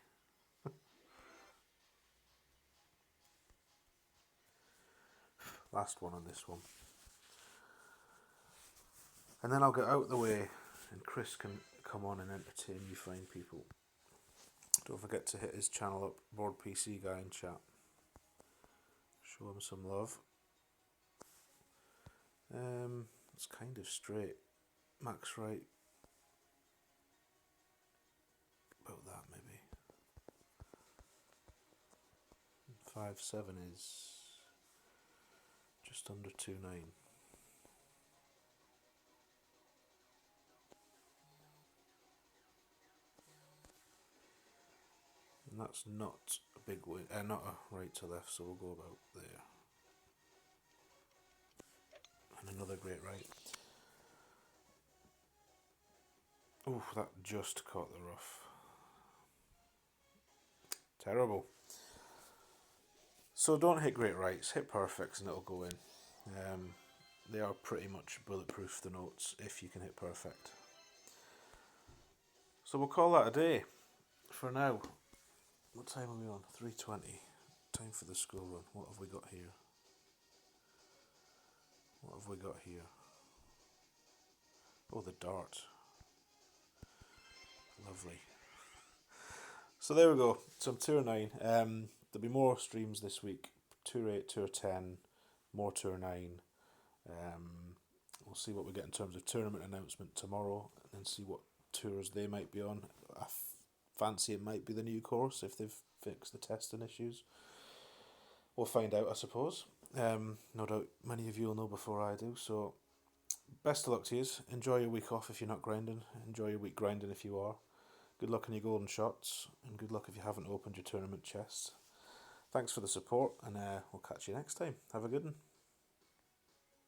Last one on this one. And then I'll get out the way and Chris can come on and entertain you fine people. Don't forget to hit his channel up, Board PC Guy in chat. Show him some love. It's kind of straight. Max right. About that maybe. 5.7 is just under 2.9. And that's not a big way, not a right to left, so we'll go about there. And another great right. Ooh, that just caught the rough. Terrible. So don't hit great rights, hit perfects and it'll go in. They are pretty much bulletproof, the notes, if you can hit perfect. So we'll call that a day for now. What time are we on? 3:20. Time for the school run. What have we got here? What have we got here? Oh, the dart. Lovely. So there we go. So I'm Tour 9. There'll be more streams this week. Tour 8, Tour 10, more Tour 9. We'll see what we get in terms of tournament announcement tomorrow and then see what tours they might be on. I fancy it might be the new course if they've fixed the testing issues. We'll find out, I suppose. No doubt many of you will know before I do. So best of luck to you. Enjoy your week off if you're not grinding. Enjoy your week grinding if you are. Good luck on your golden shots and good luck if you haven't opened your tournament chests. Thanks for the support and we'll catch you next time. Have a good one.